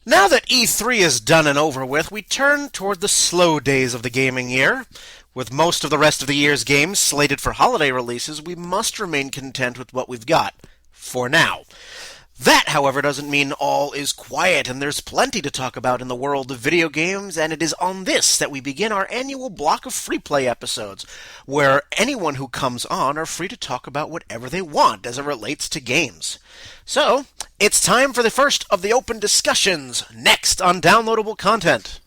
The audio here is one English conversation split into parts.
Now that E3 is done and over with, we turn toward the slow days of the gaming year. With most of the rest of the year's games slated for holiday releases, we must remain content with what we've got. For now. That, however, doesn't mean all is quiet, and there's plenty to talk about in the world of video games, and it is on this that we begin our annual block of free play episodes, where anyone who comes on are free to talk about whatever they want as it relates to games. So, it's time for the first of the open discussions, next on downloadable content.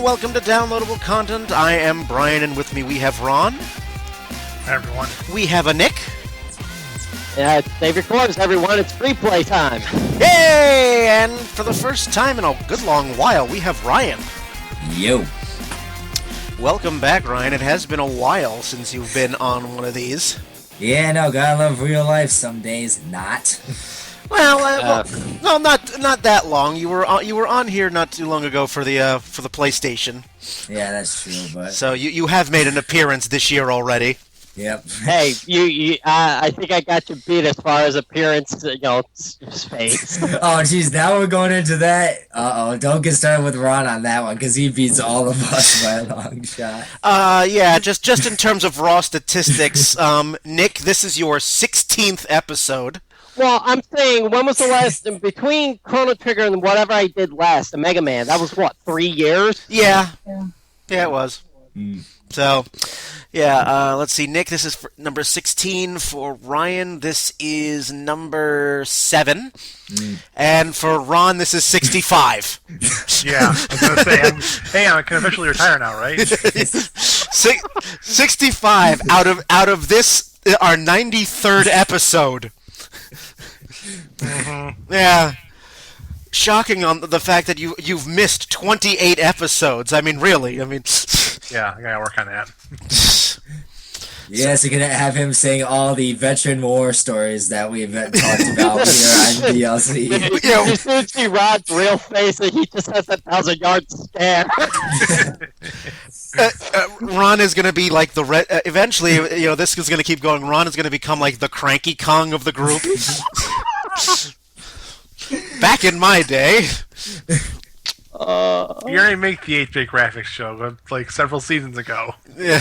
Welcome to Downloadable Content. I am Brian, and with me we have Ron. Hi, everyone. We have a Nick. Yeah, save your coins, everyone. It's free play time. Yay! And for the first time in a good long while, we have Ryan. Yo. Welcome back, Ryan. It has been a while since you've been on one of these. Yeah, no, gotta love real life. Some days not. Well, no, not that long. You were on here not too long ago for the PlayStation. Yeah, that's true. But so you have made an appearance this year already. Yep. Hey, I think I got you beat as far as appearance, space. Oh, jeez, now we're going into that. Don't get started with Ron on that one, because he beats all of us by a long shot. Yeah, just in terms of raw statistics, Nick, this is your 16th episode. Well, I'm saying, when was the last, between Chrono Trigger and whatever I did last, the Mega Man, that was what, 3 years? Yeah, it was. Mm. So, yeah, let's see, Nick, this is for number 16. For Ryan, this is number 7. Mm. And for Ron, this is 65. Yeah, I was going to say, I can officially retire now, right? 65 out of this, our 93rd episode. Mm-hmm. Yeah. Shocking on the fact that you've missed 28 episodes. I mean, really. I mean, yeah, I gotta work on that. Yes, you can have him saying all the veteran war stories that we've talked about here on DLC. You should see Rod's real face, and he just has a 1,000-yard stare. Ron is going to be like eventually, this is going to keep going. Ron is going to become like the cranky Kong of the group. Back in my day. You already make the 8-bit graphics show, like several seasons ago. Yeah.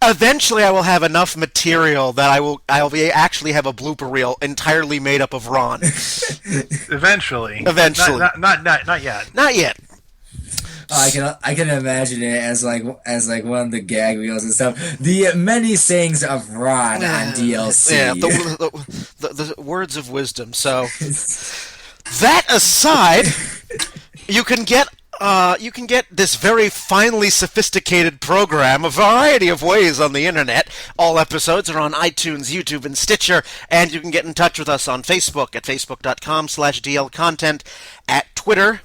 Eventually, I will have enough material that I'll actually have a blooper reel entirely made up of Ron. Eventually. Not yet. Not yet. I can imagine it as like one of the gag reels and stuff. The many sayings of Ron on DLC. Yeah, the words of wisdom. So that aside, you can get this very finely sophisticated program a variety of ways on the internet. All episodes are on iTunes, YouTube, and Stitcher, and you can get in touch with us on Facebook at facebook.com/DLContent, at Twitter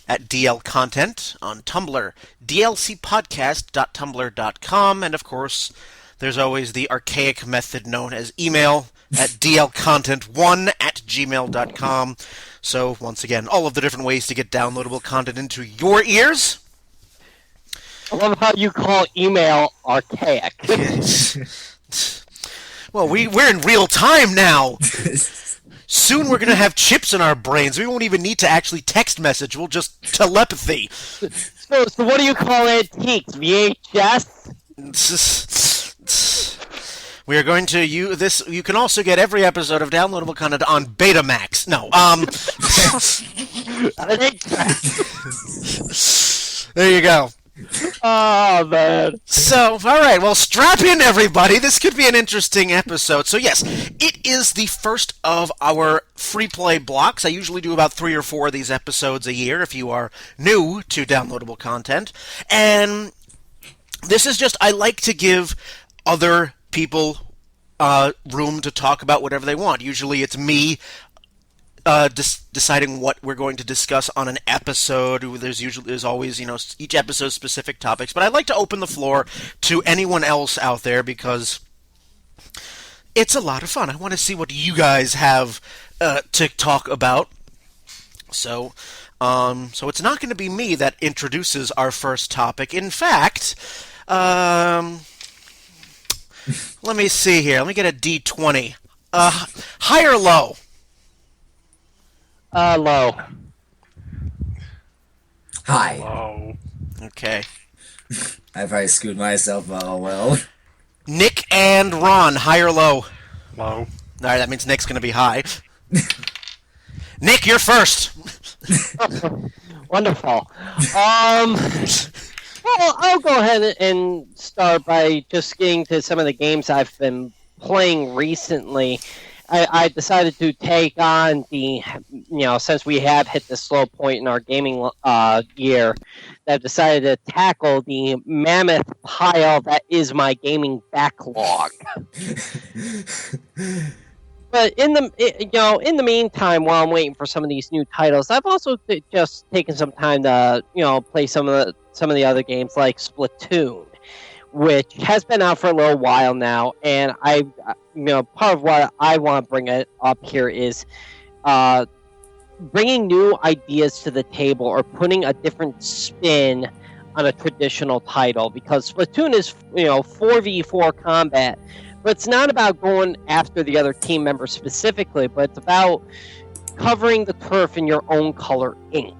at DLContent, on Tumblr, dlcpodcast.tumblr.com, and of course, there's always the archaic method known as email at dlcontent1@gmail.com. So, once again, all of the different ways to get downloadable content into your ears. I love how you call email archaic. Well, we're in real time now. Soon we're going to have chips in our brains. We won't even need to actually text message. We'll just telepathy. So what do you call antiques? VHS? We are going to use this. You can also get every episode of downloadable content on Betamax. No, There you go. Oh, man. So, all right, well, strap in, everybody. This could be an interesting episode. So, yes, it is the first of our free play blocks. I usually do about 3 or 4 of these episodes a year if you are new to downloadable content. And this is just, I like to give other people room to talk about whatever they want. Usually it's me deciding what we're going to discuss on an episode. There's always, each episode specific topics, but I'd like to open the floor to anyone else out there because it's a lot of fun. I want to see what you guys have to talk about. So it's not going to be me that introduces our first topic. In fact, let me see here. Let me get a D20. High or low? Low. Hi. Oh. Okay. I probably screwed myself, but oh well. Nick and Ron, high or low? Low. All right, that means Nick's going to be high. Nick, you're first. Wonderful. Well, I'll go ahead and start by just getting to some of the games I've been playing recently. I decided to take on since we have hit the slow point in our gaming year, I've decided to tackle the mammoth pile that is my gaming backlog. But in the meantime, while I'm waiting for some of these new titles, I've also just taken some time to play some of the other games like Splatoon, which has been out for a little while now, and part of what I want to bring it up here is bringing new ideas to the table or putting a different spin on a traditional title, because Splatoon is 4v4 combat, but it's not about going after the other team members specifically, but it's about covering the turf in your own color ink.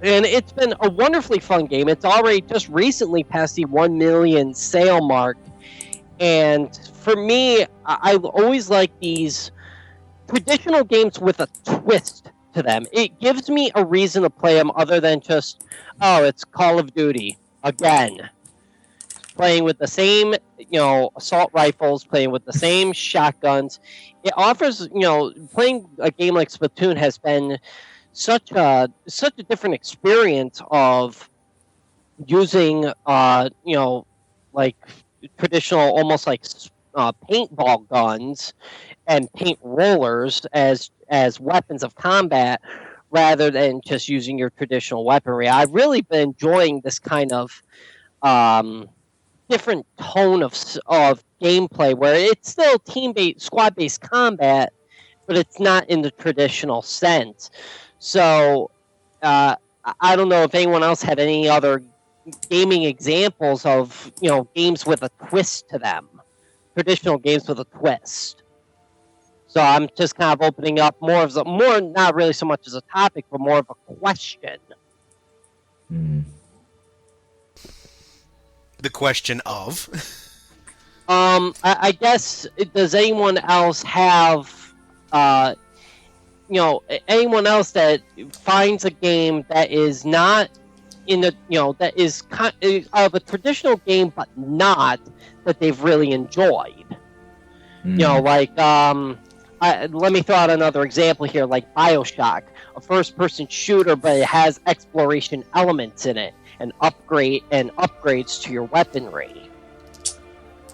And it's been a wonderfully fun game. It's already just recently passed the 1 million sale mark. And for me, I always like these traditional games with a twist to them. It gives me a reason to play them other than just, it's Call of Duty again. Playing with the same, assault rifles, playing with the same shotguns. It offers, playing a game like Splatoon has been such a different experience of using like traditional, almost like paintball guns and paint rollers as weapons of combat rather than just using your traditional weaponry. I've really been enjoying this kind of different tone of gameplay where it's still team-based, squad-based combat, but it's not in the traditional sense. So, I don't know if anyone else had any other gaming examples of, games with a twist to them. Traditional games with a twist. So I'm just kind of opening up more not really so much as a topic, but more of a question. The question of? I guess, does anyone else have, anyone else that finds a game that is not in the, that is of a traditional game, but not that they've really enjoyed. Let me throw out another example here, like BioShock, a first-person shooter, but it has exploration elements in it, and upgrades to your weaponry.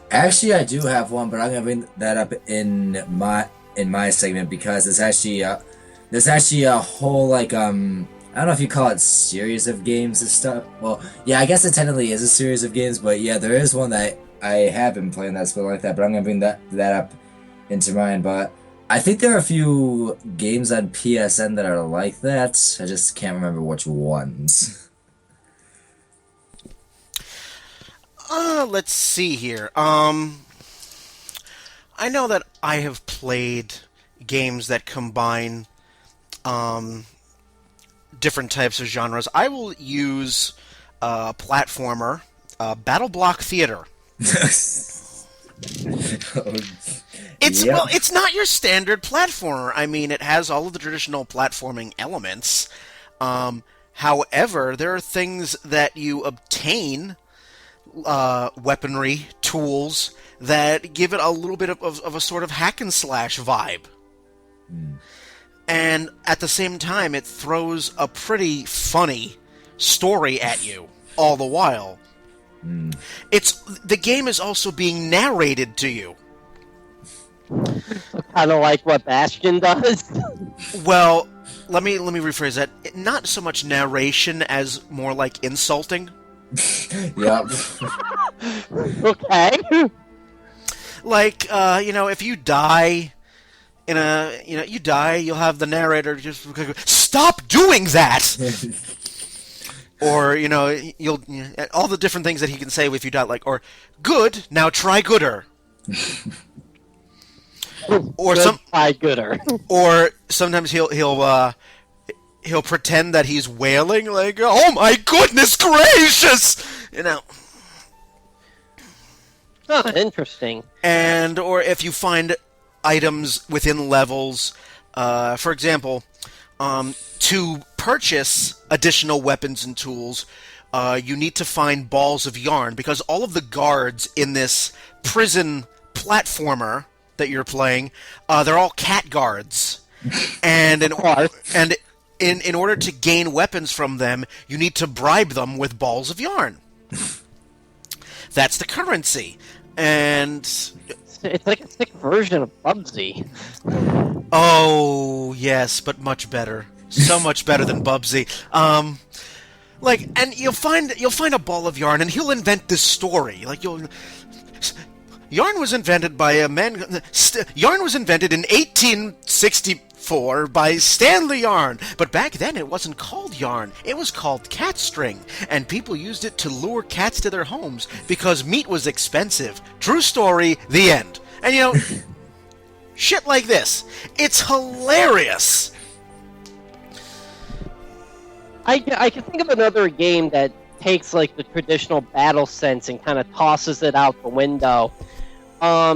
Actually, I do have one, but I'm gonna bring that up in my segment because there's actually a whole I don't know if you call it series of games and stuff. Well, yeah, I guess it technically is a series of games, but yeah, there is one that I have been playing that's been like that. But I'm gonna bring that up into mine. But I think there are a few games on PSN that are like that. I just can't remember which ones. Let's see here. I know that I have played games that combine different types of genres. I will use platformer, Battle Block Theater. It's not your standard platformer. I mean, it has all of the traditional platforming elements, However, there are things that you obtain, weaponry, tools, that give it a little bit of a sort of hack and slash vibe. And at the same time, it throws a pretty funny story at you all the while. The game is also being narrated to you. Kind of like what Bastion does. Well, let me rephrase that. Not so much narration as more like insulting. Yep. Okay. Like, if you die you die, you'll have the narrator just stop doing that. Or, you'll all the different things that he can say if you die, like, or good, now try gooder. Or try gooder. Or sometimes he'll pretend that he's wailing, like, oh my goodness gracious, Oh, interesting. And or if you find items within levels, for example, to purchase additional weapons and tools, you need to find balls of yarn, because all of the guards in this prison platformer that you're playing, they're all cat guards. And in order to gain weapons from them, you need to bribe them with balls of yarn. That's the currency. And it's like a sick version of Bubsy. Oh, yes, but much better. So much better than Bubsy. And you'll find a ball of yarn, and he'll invent this story. Yarn was invented by a man. Yarn was invented in 1864 by Stanley Yarn, but back then it wasn't called yarn. It was called cat string, and people used it to lure cats to their homes because meat was expensive. True story. The end. And shit like this. It's hilarious. I can think of another game that takes like the traditional battle sense and kind of tosses it out the window.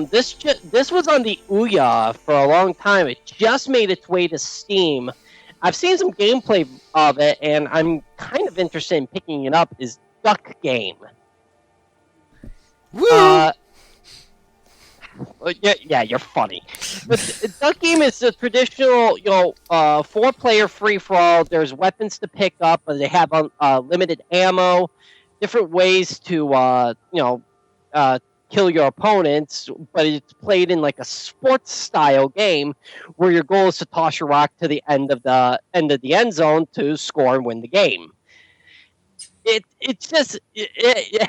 This was on the Ouya for a long time. It just made its way to Steam. I've seen some gameplay of it, and I'm kind of interested in picking it up. Is Duck Game? Woo! Yeah, you're funny. But Duck Game is the traditional, 4-player free-for-all. There's weapons to pick up, but they have limited ammo, different ways to, kill your opponents, but it's played in like a sports-style game where your goal is to toss your rock to the end of the end zone to score and win the game. It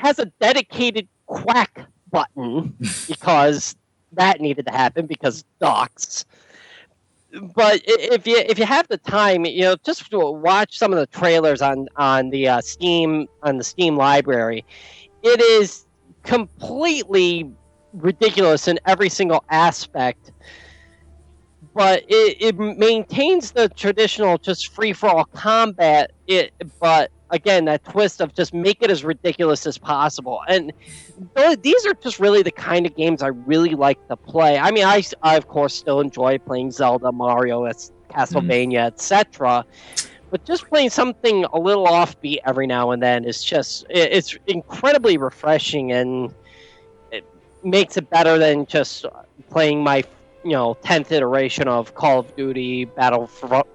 has a dedicated quack button because that needed to happen because ducks. But if you have the time, just watch some of the trailers on the Steam library. It is completely ridiculous in every single aspect, but it maintains the traditional just free-for-all combat. But again, that twist of just make it as ridiculous as possible. And these are just really the kind of games I really like to play. I mean, I of course still enjoy playing Zelda, Mario, Castlevania, etc. But just playing something a little offbeat every now and then is just, it's incredibly refreshing, and it makes it better than just playing my 10th iteration of Call of Duty, Battlefield,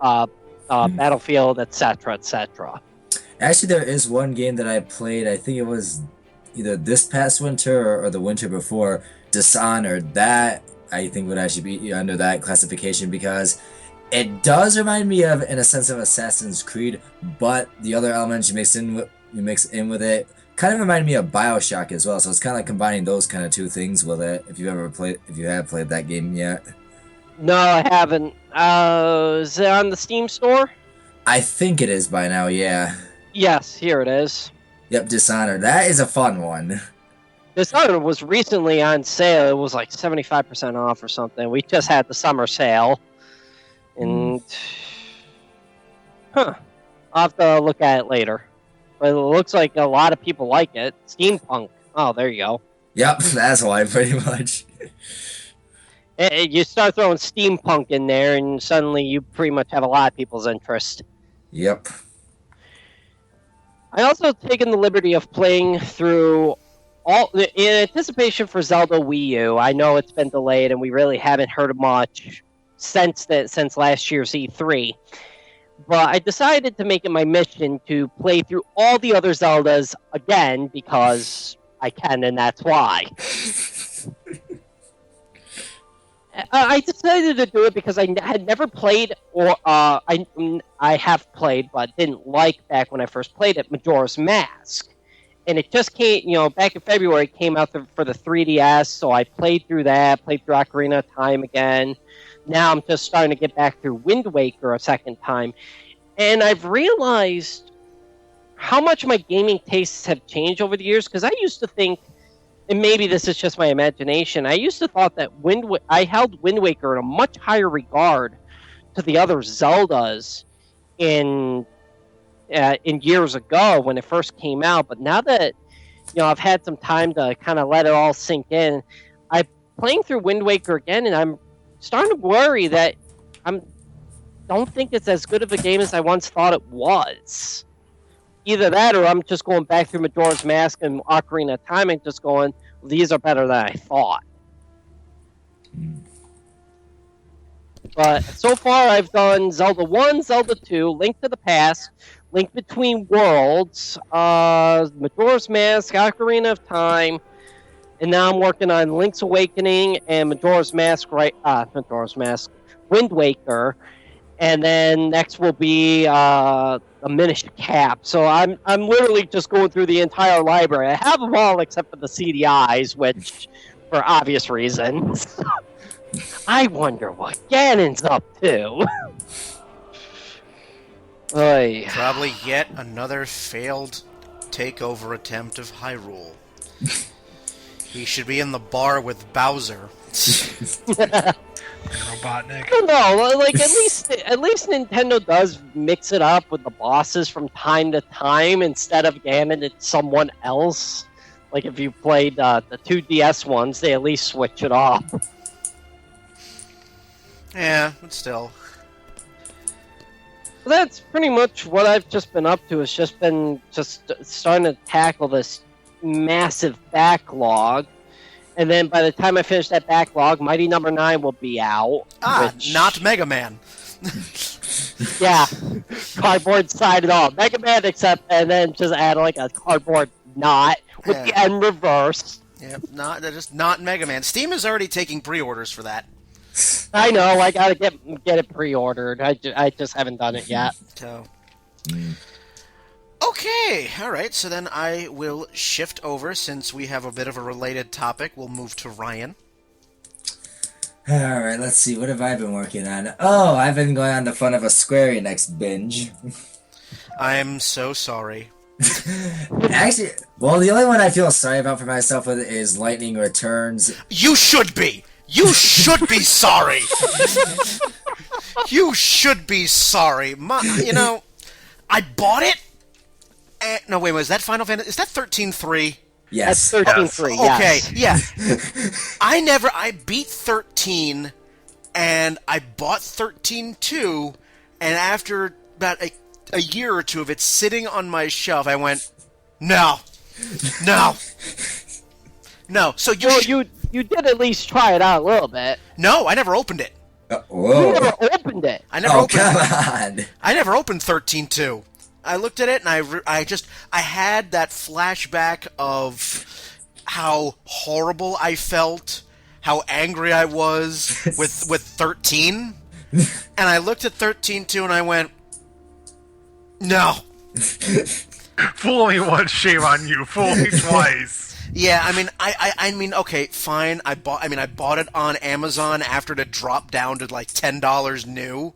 etc., etc. Actually, there is one game that I played, I think it was either this past winter or the winter before, Dishonored. That, I think, would actually be under that classification because it does remind me of, in a sense, of Assassin's Creed, but the other elements you mix in with it kind of remind me of BioShock as well. So it's kind of like combining those kind of two things with it. If you have played that game yet. No, I haven't. Is it on the Steam store? I think it is by now. Yeah. Yes, here it is. Yep, Dishonored. That is a fun one. Dishonored was recently on sale. It was like 75% off or something. We just had the summer sale. And I'll have to look at it later. But it looks like a lot of people like it. Steampunk. Oh, there you go. Yep, that's why, pretty much. You start throwing steampunk in there, and suddenly you pretty much have a lot of people's interest. Yep. I also taken the liberty of playing through all in anticipation for Zelda Wii U. I know it's been delayed, and we really haven't heard much since last year's E3. But I decided to make it my mission to play through all the other Zeldas again because I can, and that's why. I decided to do it because I had never played, or I have played, but didn't like back when I first played it, Majora's Mask. And it just came, back in February, it came out for the 3DS, so I played through that, played through Ocarina of Time again. Now I'm just starting to get back through Wind Waker a second time. And I've realized how much my gaming tastes have changed over the years, because I used to think, and maybe this is just my imagination, I used to thought that I held Wind Waker in a much higher regard to the other Zeldas in years ago when it first came out. But now that I've had some time to kind of let it all sink in, I'm playing through Wind Waker again, and I'm starting to worry that don't think it's as good of a game as I once thought it was. Either that, or I'm just going back through Majora's Mask and Ocarina of Time and just going, well, these are better than I thought. But so far, I've done Zelda 1, Zelda 2, Link to the Past, Link Between Worlds, Majora's Mask, Ocarina of Time, and now I'm working on Link's Awakening and Majora's Mask, Wind Waker. And then next will be a Minish Cap. So I'm literally just going through the entire library. I have them all except for the CDIs, which, for obvious reasons. I wonder what Ganon's up to. Oy. Probably yet another failed takeover attempt of Hyrule. He should be in the bar with Bowser. Robotnik. No, like at least Nintendo does mix it up with the bosses from time to time instead of Ganon, it's someone else. Like if you played the 2DS ones, they at least switch it off. Yeah, but still. That's pretty much what I've just been up to. It's just been starting to tackle this massive backlog. And then by the time I finish that backlog, Mighty Number 9 will be out. Not Mega Man. Yeah, cardboard side and all. Mega Man and then just add like a cardboard knot with the end reverse. Yeah, just not Mega Man. Steam is already taking pre-orders for that. I know, I gotta get it pre-ordered. I just haven't done it yet. So. Okay, alright, so then I will shift over, since we have a bit of a related topic. We'll move to Ryan. Alright, let's see, what have I been working on? Oh, I've been going on the fun of a Square Enix binge. I'm so sorry. Actually, well, the only one I feel sorry about for myself with is Lightning Returns. You should be! You should be sorry! You should be sorry. I bought it. No, wait, was that Final Fantasy? Is that 13-3? Yes. That's 13-3, yes. Okay, yeah. I beat 13, and I bought 13-2, and after about a year or two of it sitting on my shelf, I went, no. So you did at least try it out a little bit. No, I never opened it. You never opened it. I never opened come it. on. I never opened 13-2. I looked at it and I had that flashback of how horrible I felt, how angry I was with 13, and I looked at 13-2 and I went, no. Fool me once, shame on you. Fool me twice. Yeah, I mean, okay, fine. I bought it on Amazon after it dropped down to like $10 new.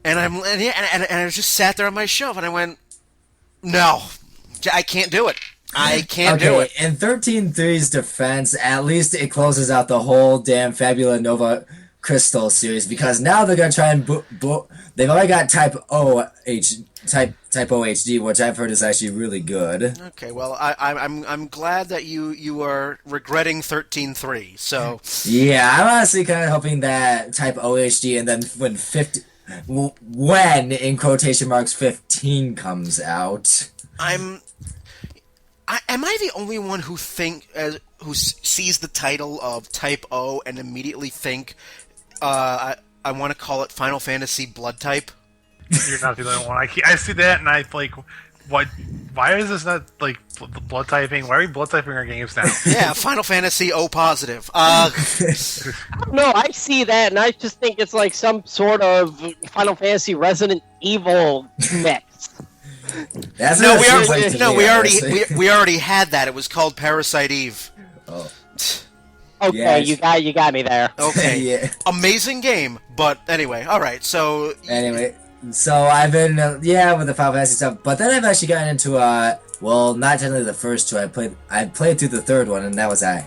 And I just sat there on my shelf, and I went, no, I can't do it. I can't do it. In 13-3's defense, at least it closes out the whole damn Fabula Nova Crystal series, because now they're gonna try and they've already got Type O HD, which I've heard is actually really good. Okay, well, I'm glad that you are regretting 13-3. So yeah, I'm honestly kind of hoping that Type O HD, and then when in quotation marks 15 comes out, I'm. Am I the only one who sees the title of Type O and immediately think, I want to call it Final Fantasy Blood Type? You're not the only one. I see that and I like, what? Why is this not like blood typing? Why are we blood typing our games now? Yeah, Final Fantasy O positive. No, I see that, and I just think it's like some sort of Final Fantasy Resident Evil mix. That's No, what it seems like to me, we honestly. we already had that. It was called Parasite Eve. Oh. Okay, Yes. you got me there. Okay. Yeah. Amazing game, but anyway, alright, so... Anyway, so I've been, with the Final Fantasy stuff, but then I've actually gotten into, well, not technically the first two. I played through the third one, and that was a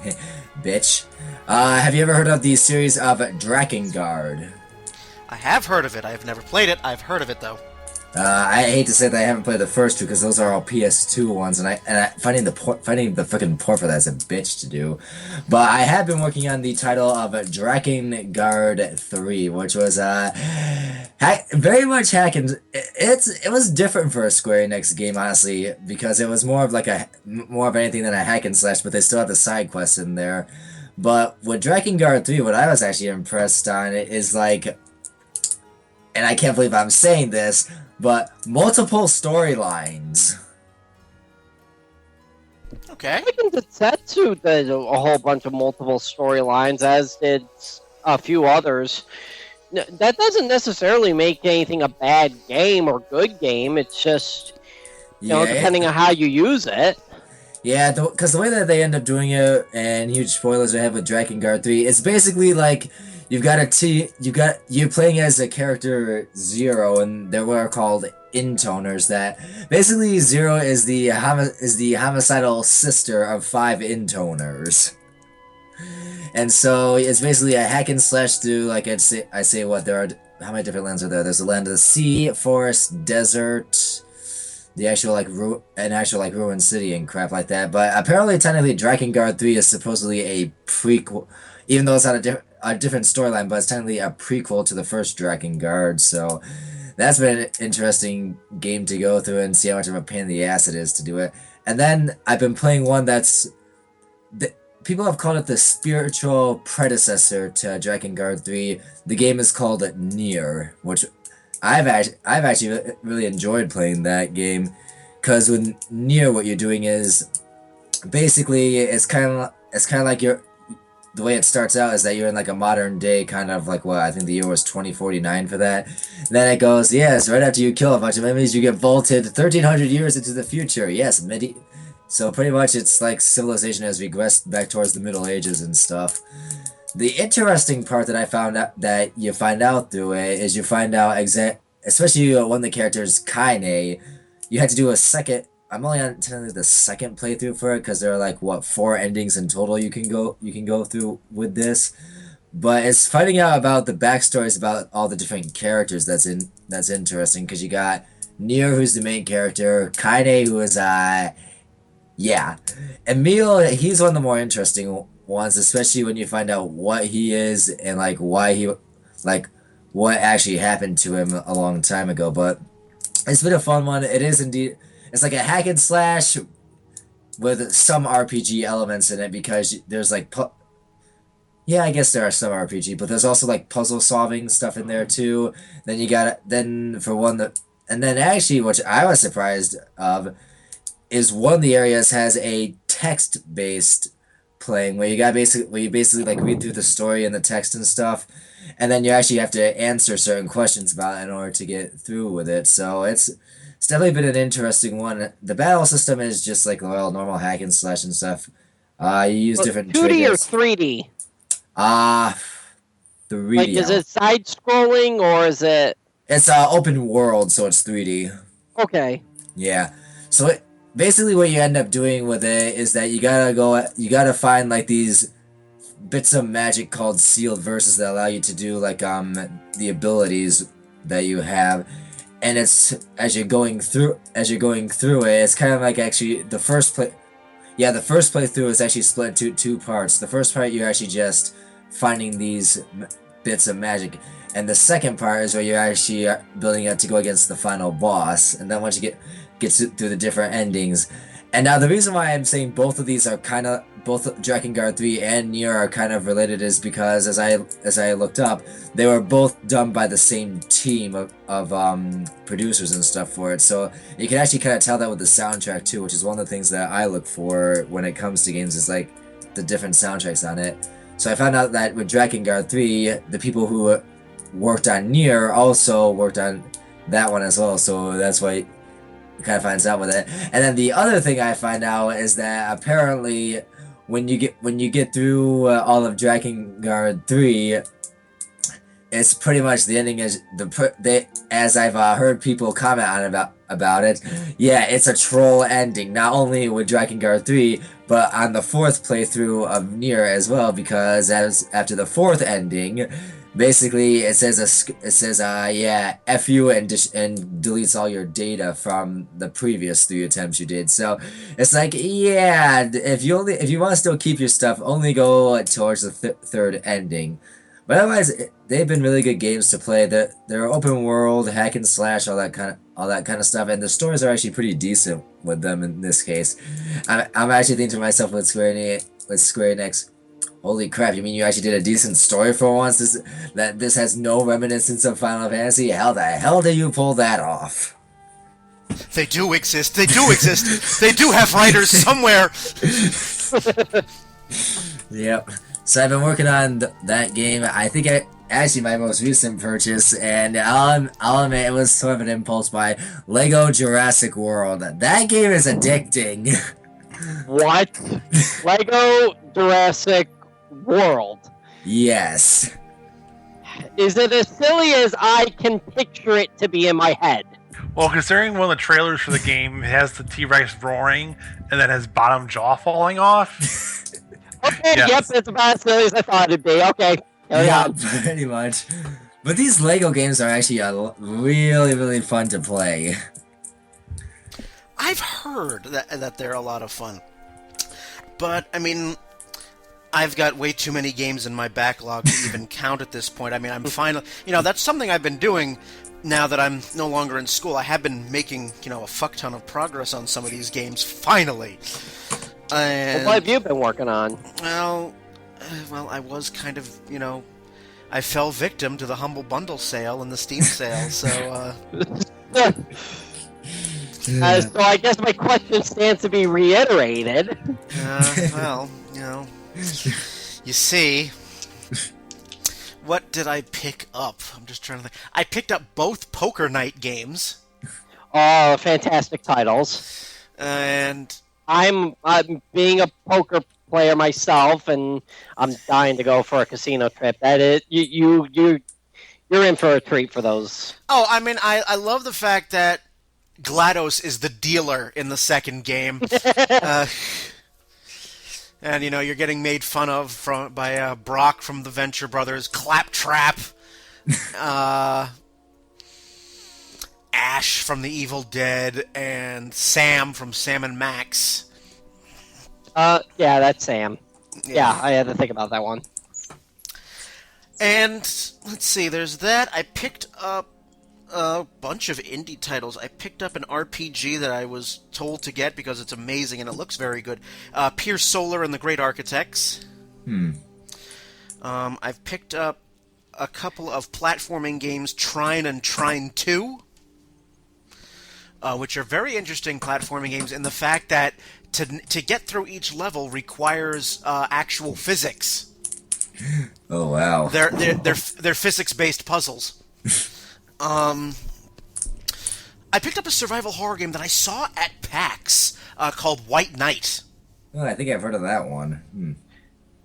bitch. Have you ever heard of the series of Drakengard? I have heard of it. I have never played it. I've heard of it, though. I hate to say that I haven't played the first two because those are all PS2 ones, and finding the freaking port for that is a bitch to do. But I have been working on the title of Drakengard 3, which was very much hacking. It was different for a Square Enix game, honestly, because it was more of anything than a hack and slash, but they still had the side quests in there. But with Drakengard 3, what I was actually impressed on is like, and I can't believe I'm saying this, but multiple storylines. Okay. I think Tetsu did a whole bunch of multiple storylines, as did a few others. That doesn't necessarily make anything a bad game or good game. It's just, depending on how you use it. Yeah, because the way that they end up doing it, and huge spoilers I have with Drakengard 3, it's basically like you're playing as a character Zero, and there were called intoners. That basically Zero is the homicidal sister of 5 intoners, and so it's basically a hack and slash through. Like I say, what there are. How many different lands are there? There's the land of the sea, forest, desert. The actual ruined city and crap like that. But apparently, technically, Drakengard 3 is supposedly a prequel, even though it's not a different storyline. But it's technically a prequel to the first Drakengard. So that's been an interesting game to go through and see how much of a pain in the ass it is to do it. And then I've been playing one people have called it the spiritual predecessor to Drakengard 3. The game is called Nier, which I've actually really enjoyed playing that game, because with Nier, what you're doing is basically it's kind of like the way it starts out is that you're in like a modern day kind of like, I think the year was 2049 for that. And then it goes, yes, right after you kill a bunch of enemies, you get vaulted 1,300 years into the future. Yes, so pretty much it's like civilization has regressed back towards the Middle Ages and stuff. The interesting part that I found out that you find out through it is you find out especially one of the characters, Kaine, you had to do a second. I'm only on technically the second playthrough for it because there are like 4 endings in total you can go through with this. But it's finding out about the backstories about all the different characters that's interesting, because you got Nier, who's the main character, Kaine, who is Emil, he's one of the more interesting ones, especially when you find out what he is and like why what actually happened to him a long time ago. But it's been a fun one. It is indeed. It's like a hack and slash with some RPG elements in it, because there's like I guess there are some RPG, but there's also like puzzle solving stuff in there too. Then you got and then actually, which I was surprised of, is one of the areas has a text-based playing where you basically like read through the story and the text and stuff, and then you actually have to answer certain questions about it in order to get through with it. So it's definitely been an interesting one. The battle system is just like normal hack and slash and stuff. You use different 2D or triggers. 3D? 3D. Like, is it side scrolling or is it? It's open world, so it's 3D. Okay. Yeah. So basically what you end up doing with it is that you gotta find like these bits of magic called sealed verses that allow you to do like the abilities that you have. And it's as you're going through it, it's kind of like actually the first playthrough is actually split into 2 parts. The first part you're actually just finding these bits of magic, and the second part is where you're actually building up to go against the final boss. And then once you get gets through the different endings. And now the reason why I'm saying both of these are both Drakengard 3 and Nier are kind of related is because as I looked up, they were both done by the same team of producers and stuff for it. So you can actually kind of tell that with the soundtrack too, which is one of the things that I look for when it comes to games, is like the different soundtracks on it. So I found out that with Drakengard 3, the people who worked on Nier also worked on that one as well. So that's why kind of finds out with it. And then the other thing I find out is that apparently when you get through all of Drakengard 3, it's pretty much the ending is as I've heard people comment on about it. Yeah, it's a troll ending, not only with Drakengard 3, but on the fourth playthrough of Nier as well, because after the fourth ending, basically, it says yeah, F you and deletes all your data from the previous 3 attempts you did. So it's like, yeah, if you want to still keep your stuff, only go towards the third ending. But otherwise, they've been really good games to play. They're open world, hack and slash, all that kind of stuff, and the stories are actually pretty decent with them in this case. I'm actually thinking to myself with Square Enix. Holy crap, you mean you actually did a decent story for once? This has no reminiscence of Final Fantasy? How the hell did you pull that off? They do exist. They do exist. They do have writers somewhere. Yep. So I've been working on that game. I think actually my most recent purchase, and I'll admit it was sort of an impulse buy, Lego Jurassic World. That game is addicting. What? Lego Jurassic World. Yes. Is it as silly as I can picture it to be in my head? Well, considering one of the trailers for the game has the T-Rex roaring and then his bottom jaw falling off. Okay, Yes. Yep, it's about as silly as I thought it'd be. Okay. Yeah, pretty much. But these Lego games are actually really, really fun to play. I've heard that they're a lot of fun. But, I mean, I've got way too many games in my backlog to even count at this point. I mean, I'm finally... that's something I've been doing now that I'm no longer in school. I have been making, a fuck ton of progress on some of these games, finally. And, What have you been working on? Well, I was kind of, I fell victim to the Humble Bundle sale and the Steam sale, so, So I guess my question stands to be reiterated. well, you see, what did I pick up? I'm just trying to think. I picked up both Poker Night games. Oh, fantastic titles. And I'm being a poker player myself, and I'm dying to go for a casino trip. That is, you're in for a treat for those. Oh, I mean, I love the fact that GLaDOS is the dealer in the second game. And, you're getting made fun of by Brock from the Venture Brothers, Claptrap, Ash from The Evil Dead, and Sam from Sam and Max. Yeah, that's Sam. Yeah, I had to think about that one. And, let's see, there's that. I picked up a bunch of indie titles. I picked up an RPG that I was told to get because it's amazing and it looks very good. Pier Solar and the Great Architects. I've picked up a couple of platforming games, Trine and Trine 2, which are very interesting platforming games in the fact that to get through each level requires actual physics. Oh wow! They're physics-based puzzles. I picked up a survival horror game that I saw at PAX called White Knight. Oh, I think I've heard of that one.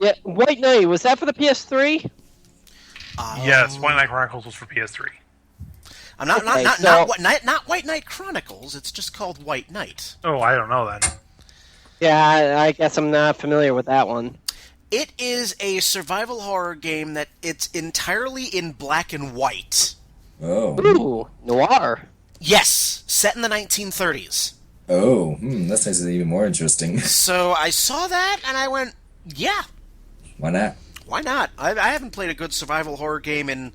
Yeah, White Knight, was that for the PS3? Yes, White Knight Chronicles was for PS3. Not White Knight Chronicles. It's just called White Knight. Oh, I don't know then. Yeah, I guess I'm not familiar with that one. It is a survival horror game that it's entirely in black and white. Oh. Ooh, noir. Yes, set in the 1930s. Oh, that's actually even more interesting. So I saw that and I went, yeah. Why not? Why not? I haven't played a good survival horror game in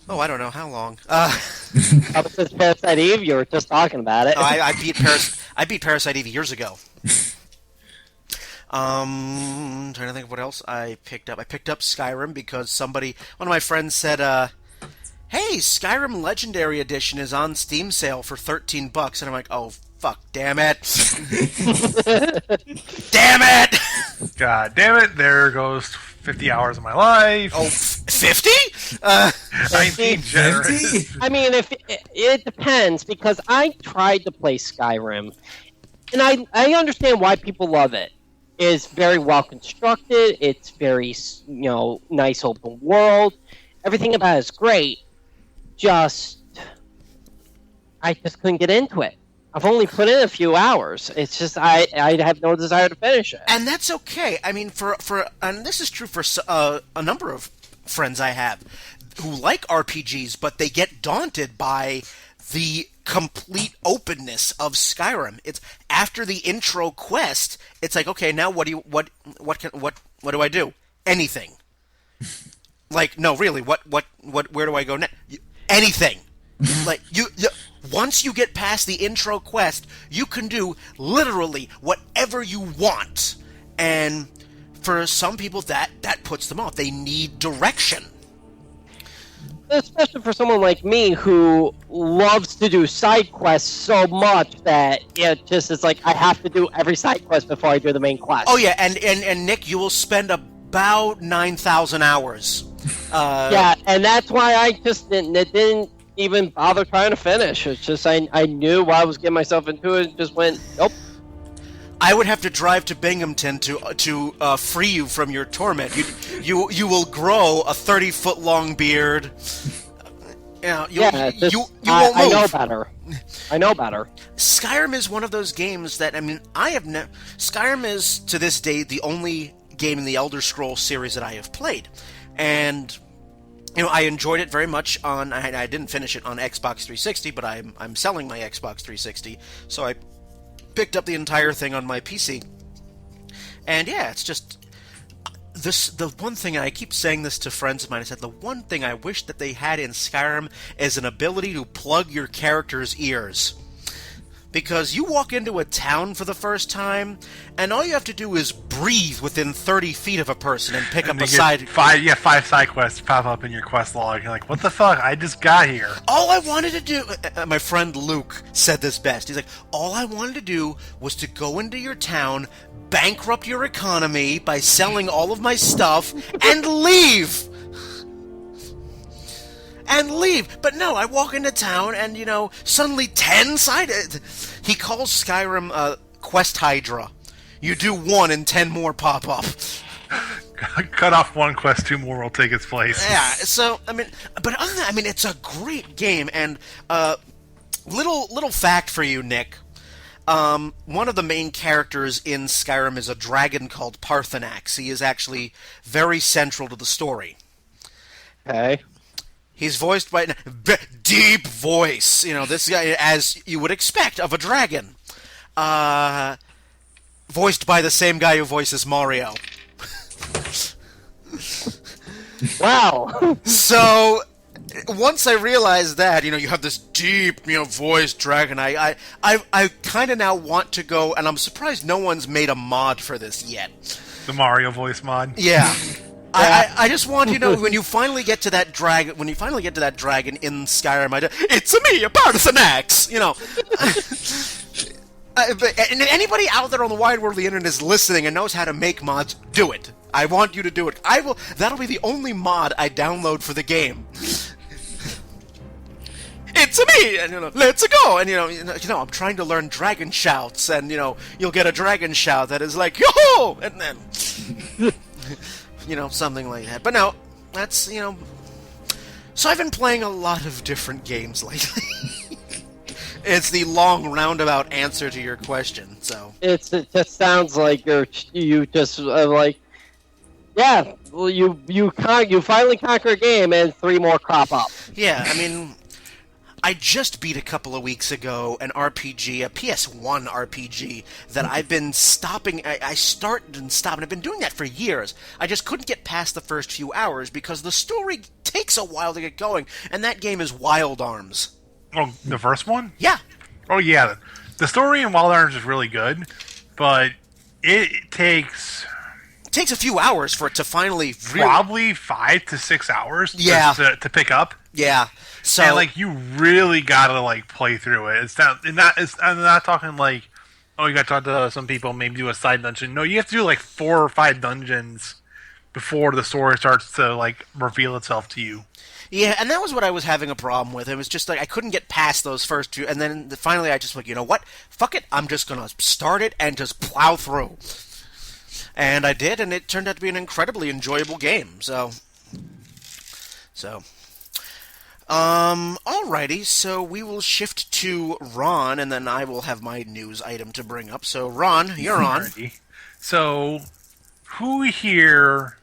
Oh, I don't know how long. Ever since Parasite Eve, you were just talking about it. I beat Parasite Eve years ago. Trying to think of what else I picked up. I picked up Skyrim because one of my friends said, "Hey, Skyrim Legendary Edition is on Steam sale for $13," and I'm like, "Oh, fuck, damn it, damn it!" God damn it! There goes 50 hours of my life. Oh, 50? 19 generous. 50? I mean, if it depends, because I tried to play Skyrim, and I understand why people love it. It's very well constructed. It's very nice open world. Everything about it is great. I just couldn't get into it. I've only put in a few hours. It's just I have no desire to finish it. And that's okay. I mean, and this is true for a number of friends I have who like RPGs, but they get daunted by the complete openness of Skyrim. It's after the intro quest. It's like, okay, now what do I do? Anything. Like, no, really, where do I go next? Anything. Like you once you get past the intro quest, you can do literally whatever you want. And for some people that puts them off. They need direction. Especially for someone like me who loves to do side quests so much that it's like I have to do every side quest before I do the main quest. Oh yeah, and Nick, you will spend about 9,000 hours. Yeah, and that's why I just didn't even bother trying to finish. It's just I knew what I was getting myself into and just went, nope. I would have to drive to Binghamton to free you from your torment. You will grow a 30-foot long beard. You won't move. I know better. I know better. Skyrim is one of those games that, I mean, Skyrim is, to this day, the only game in the Elder Scrolls series that I have played. And, I enjoyed it very much I didn't finish it on Xbox 360, but I'm selling my Xbox 360, so I picked up the entire thing on my PC. And yeah, it's just the one thing, and I keep saying this to friends of mine, I said the one thing I wish that they had in Skyrim is an ability to plug your character's ears. Because you walk into a town for the first time, and all you have to do is breathe within 30 feet of a person and pick up a side... Five side quests pop up in your quest log. You're like, what the fuck? I just got here. All I wanted to do... my friend Luke said this best. He's like, all I wanted to do was to go into your town, bankrupt your economy by selling all of my stuff, and leave! But no, I walk into town and, suddenly 10 sided. He calls Skyrim Quest Hydra. You do one and 10 more pop up. Cut off one quest, 2 more will take its place. Yeah, so, but other than that, it's a great game. And little fact for you, Nick. One of the main characters in Skyrim is a dragon called Parthenax. He is actually very central to the story. Okay. He's voiced by deep voice. This guy, as you would expect of a dragon. Voiced by the same guy who voices Mario. Wow. So, once I realized that, you have this deep, voiced dragon, I kind of now want to go, and I'm surprised no one's made a mod for this yet. The Mario voice mod? Yeah. I just want when you finally get to that dragon, in Skyrim, it's me, a Parthenax, and anybody out there on the wide world of the internet is listening and knows how to make mods, do it. I want you to do it. That'll be the only mod I download for the game. It's me, and let's go, and I'm trying to learn dragon shouts, and you'll get a dragon shout that is like yo, and then. Something like that. But no, that's, So I've been playing a lot of different games lately. It's the long roundabout answer to your question, so... It just sounds like you just, yeah, well, you finally conquer a game and 3 more crop up. Yeah, I just beat a couple of weeks ago an RPG, a PS1 RPG that I've been stopping. I started and stopped, and I've been doing that for years. I just couldn't get past the first few hours because the story takes a while to get going, and that game is Wild Arms. Oh, the first one? Yeah. Oh, yeah. The story in Wild Arms is really good, but it takes It takes a few hours for it to finally probably 5 to 6 hours Yeah. to pick up. Yeah. So And like you really gotta like play through it. I'm not talking like, oh, you gotta talk to some people, maybe do a side dungeon. No, you have to do like 4 or 5 dungeons before the story starts to like reveal itself to you. yeah, and that was what I was having a problem with. It was just like I couldn't get past those first two, and then finally I just like, you know what? Fuck it. I'm just gonna start it and just plow through. And I did, and it turned out to be an incredibly enjoyable game. So. Alrighty, so we will shift to Ron, and then I will have my news item to bring up. So, Ron, you're on. Alrighty. So, who here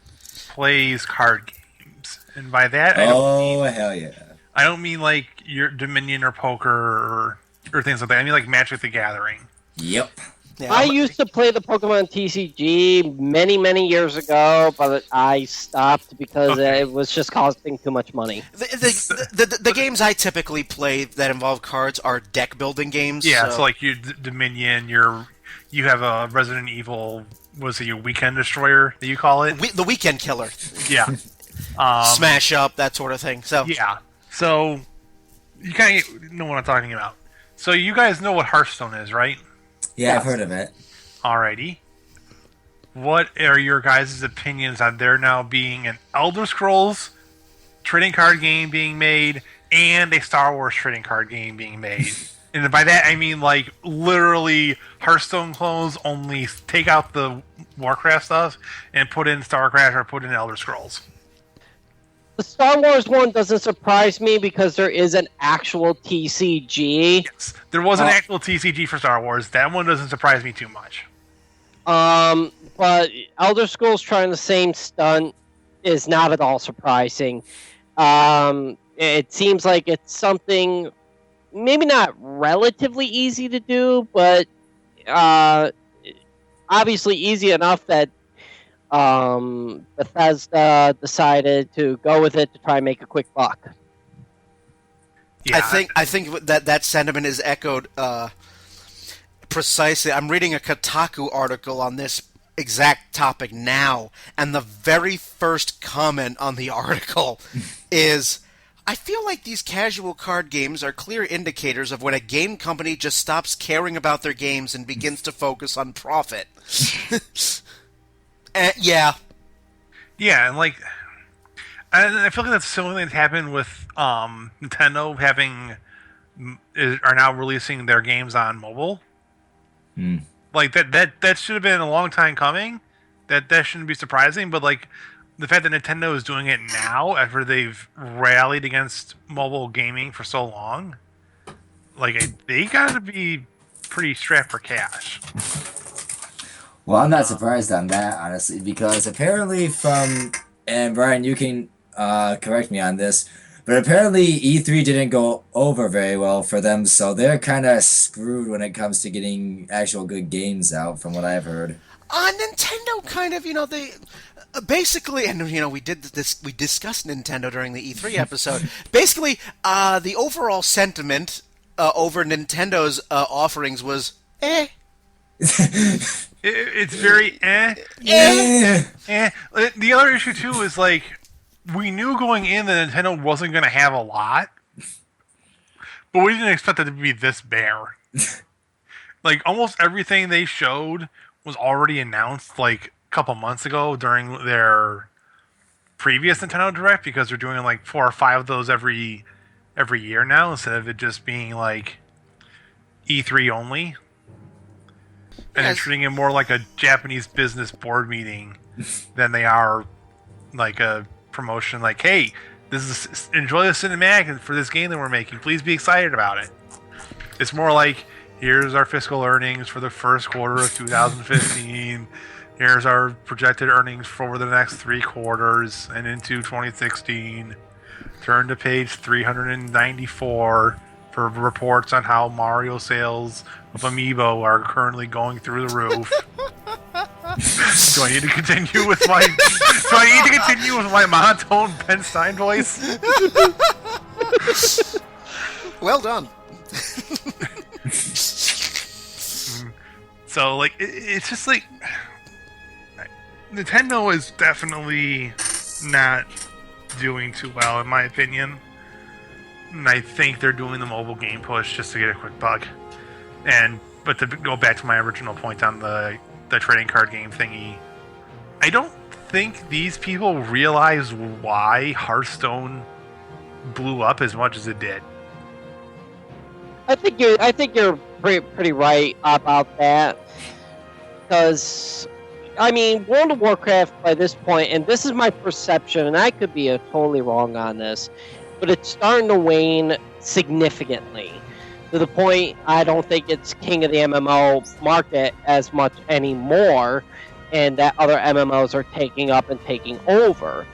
plays card games? And by that, Hell yeah. I don't mean like your Dominion or poker or things like that. I mean like Magic the Gathering. Yep. Yeah, I used to play the Pokemon TCG many years ago, but I stopped because it was just costing too much money. the games I typically play that involve cards are deck building games. Yeah, so like your Dominion, you have a Resident Evil. Was it your Weekend Destroyer that you call it? The Weekend Killer, Yeah. Smash Up, that sort of thing. So Yeah. So you kind of know what I'm talking about. So you guys know what Hearthstone is, right? Yeah, I've heard of it. Alrighty. What are your guys' opinions on there now being an Elder Scrolls trading card game being made and a Star Wars trading card game being made? And by that I mean like literally Hearthstone clones, only take out the Warcraft stuff and put in StarCraft or put in Elder Scrolls. The Star Wars one doesn't surprise me because there is an actual TCG. Yes, there was an actual TCG for Star Wars. That one doesn't surprise me too much. But Elder Scrolls trying the same stunt is not at all surprising. It seems like it's something maybe not relatively easy to do, but obviously easy enough that Bethesda decided to go with it to try and make a quick buck. Yeah, I think that sentiment is echoed precisely. I'm reading a Kotaku article on this exact topic now, and the very first comment on the article is, I feel like these casual card games are clear indicators of when a game company just stops caring about their games and begins to focus on profit. Yeah. Yeah, and like, I feel like that's similar thing that happened with Nintendo are now releasing their games on mobile. Like that should have been a long time coming. That shouldn't be surprising, but like the fact that Nintendo is doing it now after they've rallied against mobile gaming for so long, like they gotta be pretty strapped for cash. Well, I'm not surprised on that, honestly, because apparently and Brian, you can correct me on this, but apparently E3 didn't go over very well for them, so they're kind of screwed when it comes to getting actual good games out, from what I've heard. Nintendo kind of, they basically, and we discussed Nintendo during the E3 episode. Basically, the overall sentiment over Nintendo's offerings was, eh. It's very eh. The other issue too is like we knew going in that Nintendo wasn't going to have a lot, but we didn't expect it to be this bare. Like almost everything they showed was already announced like a couple months ago during their previous Nintendo Direct, because they're doing like 4 or 5 of those every year now instead of it just being like E3 only. And they're treating it more like a Japanese business board meeting than they are like a promotion. Like, hey, enjoy the cinematic for this game that we're making. Please be excited about it. It's more like, here's our fiscal earnings for the first quarter of 2015. Here's our projected earnings for the next 3 quarters and into 2016. Turn to page 394. for reports on how Mario sales of Amiibo are currently going through the roof. Do I need to continue with my? Do I need to continue with my monotone Ben Stein voice? Well done. So like, it's just like Nintendo is definitely not doing too well, in my opinion. And I think they're doing the mobile game push just to get a quick buck. But to go back to my original point on the trading card game thingy, I don't think these people realize why Hearthstone blew up as much as it did. I think you're pretty right about that, because I mean, World of Warcraft by this point, and this is my perception, and I could be totally wrong on this, but it's starting to wane significantly to the point I don't think it's king of the MMO market as much anymore, and that other MMOs are taking up and taking over.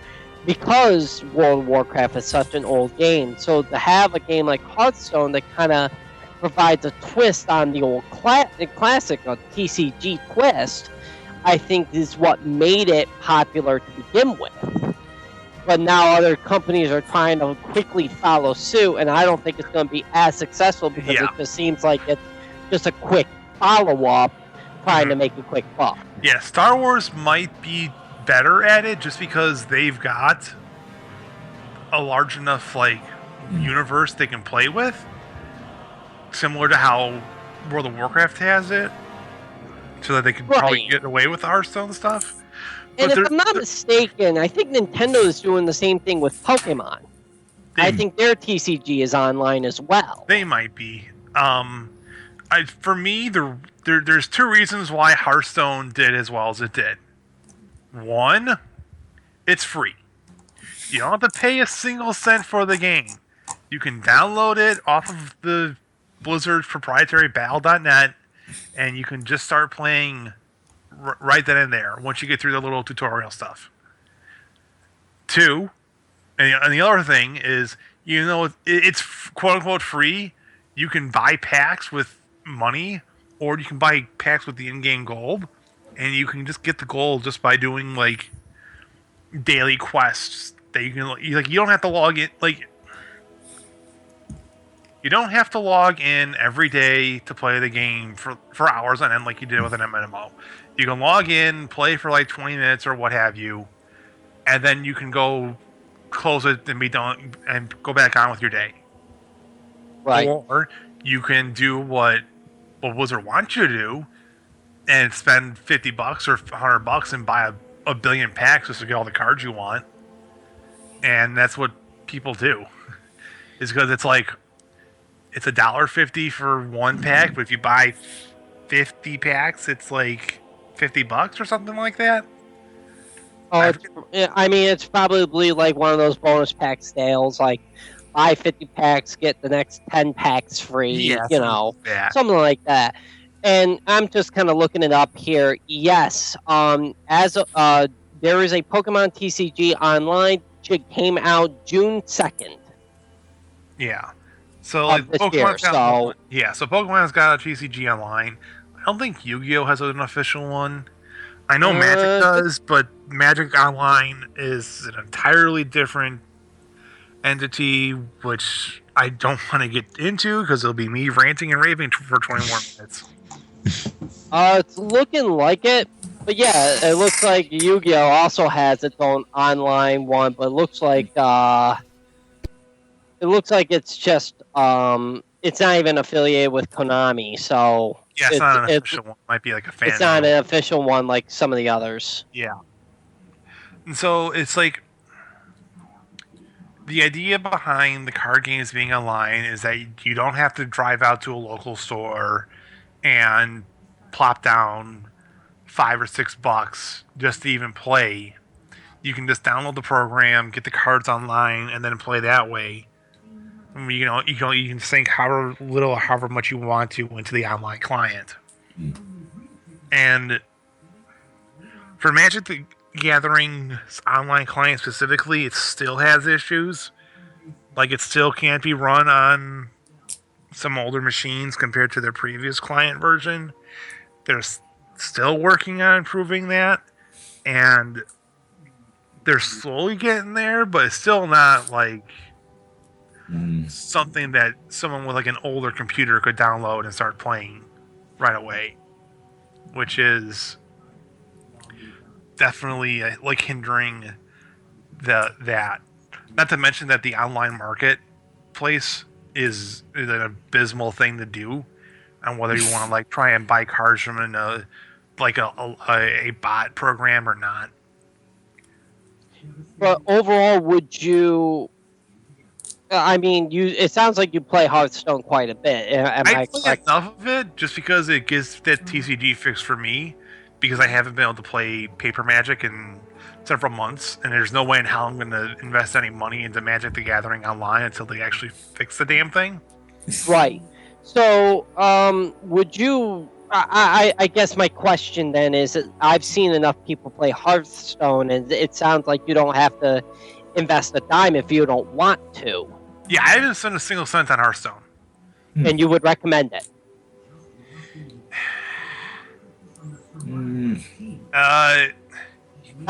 Because World of Warcraft is such an old game, so to have a game like Hearthstone that kind of provides a twist on the old classic, a TCG twist, I think is what made it popular to begin with. But now other companies are trying to quickly follow suit, and I don't think it's going to be as successful because it just seems like it's just a quick follow-up trying to make a quick buck. Yeah, Star Wars might be better at it just because they've got a large enough universe they can play with, similar to how World of Warcraft has it, so that they can probably get away with the Hearthstone stuff. And if I'm not mistaken, I think Nintendo is doing the same thing with Pokemon. I think their TCG is online as well. They might be. For me, there's two reasons why Hearthstone did as well as it did. One, it's free. You don't have to pay a single cent for the game. You can download it off of the Blizzard's proprietary Battle.net, and you can just start playing right then and there once you get through the little tutorial stuff. Two, and the other thing is, it's quote-unquote free. You can buy packs with money, or you can buy packs with the in-game gold, and you can just get the gold just by doing daily quests that you don't have to log in. You don't have to log in every day to play the game for hours on end like you did with an MMO. You can log in, play for 20 minutes or what have you, and then you can go close it and be done and go back on with your day. Right. Or you can do what Blizzard wants you to do and spend $50 or $100 and buy a billion packs just to get all the cards you want. And that's what people do. Is because it's it's $1.50 for one pack, but if you buy 50 packs, it's $50 or something like that. Oh, it's probably one of those bonus pack sales, buy 50 packs, get the next 10 packs free, something like that. And I'm just kind of looking it up here. Yes, there is a Pokemon TCG online. It came out June 2nd. Yeah. So Pokemon's Pokemon's got a TCG online. I don't think Yu-Gi-Oh has an official one. I know Magic does, but Magic Online is an entirely different entity, which I don't want to get into because it'll be me ranting and raving for 20 more minutes. It's looking like it, but yeah, it looks like Yu-Gi-Oh also has its own online one, but it looks like it's just it's not even affiliated with Konami, so yeah, it's not an official one. It might be a fan. It's not an official one like some of the others. Yeah, and so it's the idea behind the card games being online is that you don't have to drive out to a local store and plop down $5 or $6 just to even play. You can just download the program, get the cards online, and then play that way. You can sink however little or however much you want to into the online client. And for Magic the Gathering's online client specifically, it still has issues. It still can't be run on some older machines compared to their previous client version. They're still working on improving that, and they're slowly getting there, but it's still not like something that someone with like an older computer could download and start playing right away, which is definitely like hindering that. Not to mention that the online marketplace is an abysmal thing to do, on whether you want to like try and buy cars from a bot program or not. But overall, would you? I mean, it sounds like you play Hearthstone quite a bit. Am I play correct? enough of it just because it gives that TCG fix for me, because I haven't been able to play Paper Magic in several months, and there's no way in hell I'm going to invest any money into Magic the Gathering online until they actually fix the damn thing. Right. So, would you? I guess my question then is that I've seen enough people play Hearthstone, and it sounds like you don't have to invest a dime if you don't want to. Yeah, I haven't spent a single cent on Hearthstone. And you would recommend it?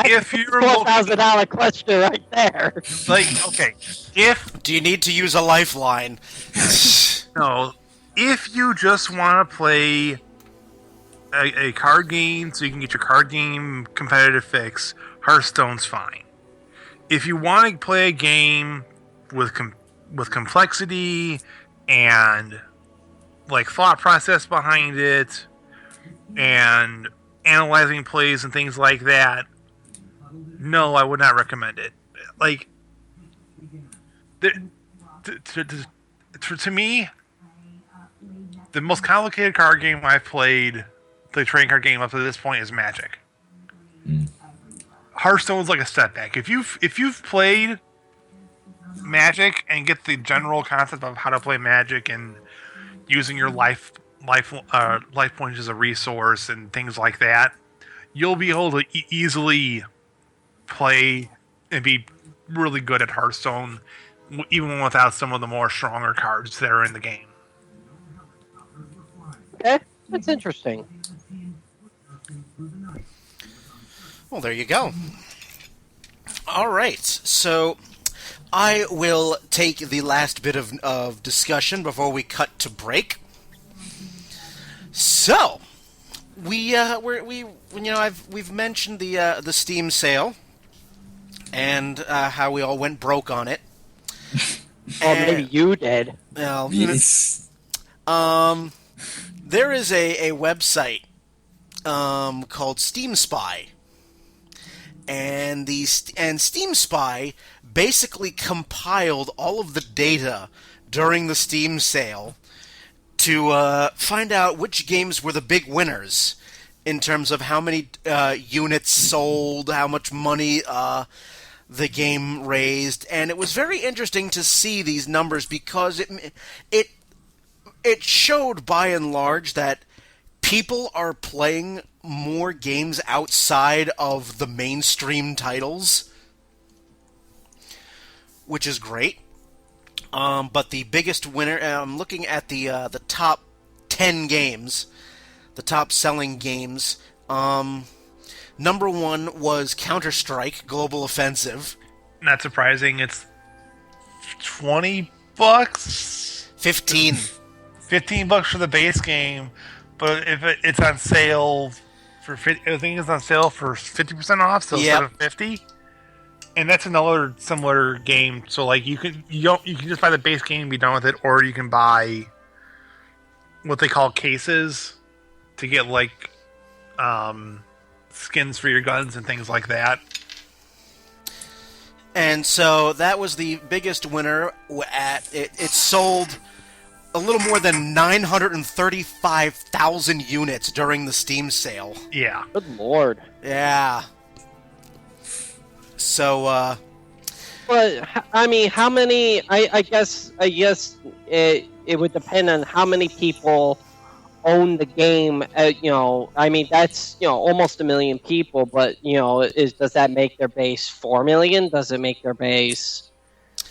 If you're $4,000 question right there. like, okay, Do you need to use a lifeline? no, if you just want to play a card game so you can get your card game competitive fix, Hearthstone's fine. If you want to play a game with complexity and like thought process behind it and analyzing plays and things like that, no, I would not recommend it. Like, to me, the most complicated card game I've played, the trading card game up to this point, is Magic. Hearthstone's like a setback. If you've played Magic and get the general concept of how to play Magic and using your life points as a resource and things like that, you'll be able to easily play and be really good at Hearthstone, even without some of the more stronger cards that are in the game. Okay, that's interesting. Well, there you go. All right, so I will take the last bit of discussion before we cut to break. So, we've mentioned the Steam sale and how we all went broke on it. Or maybe you did. Well, Yes. there is a website called Steam Spy. And Steam Spy basically compiled all of the data during the Steam sale to find out which games were the big winners in terms of how many units sold, how much money the game raised, and it was very interesting to see these numbers because it showed by and large that people are playing more games outside of the mainstream titles, which is great. But the biggest winner, I'm looking at the top 10 games, the top selling games. Number one was Counter-Strike Global Offensive. Not surprising. It's $20, 15. $15 for the base game. But if it's on sale for I think it's on sale for 50% off, so instead of 50. And that's another similar game. So like you can just buy the base game and be done with it, or you can buy what they call cases to get like skins for your guns and things like that. And so that was the biggest winner. It sold a little more than 935,000 units during the Steam sale. Yeah. Good lord. Yeah. So, But I mean, how many? I guess it would depend on how many people own the game. I mean that's almost 1 million people. But does that make their base 4 million? Does it make their base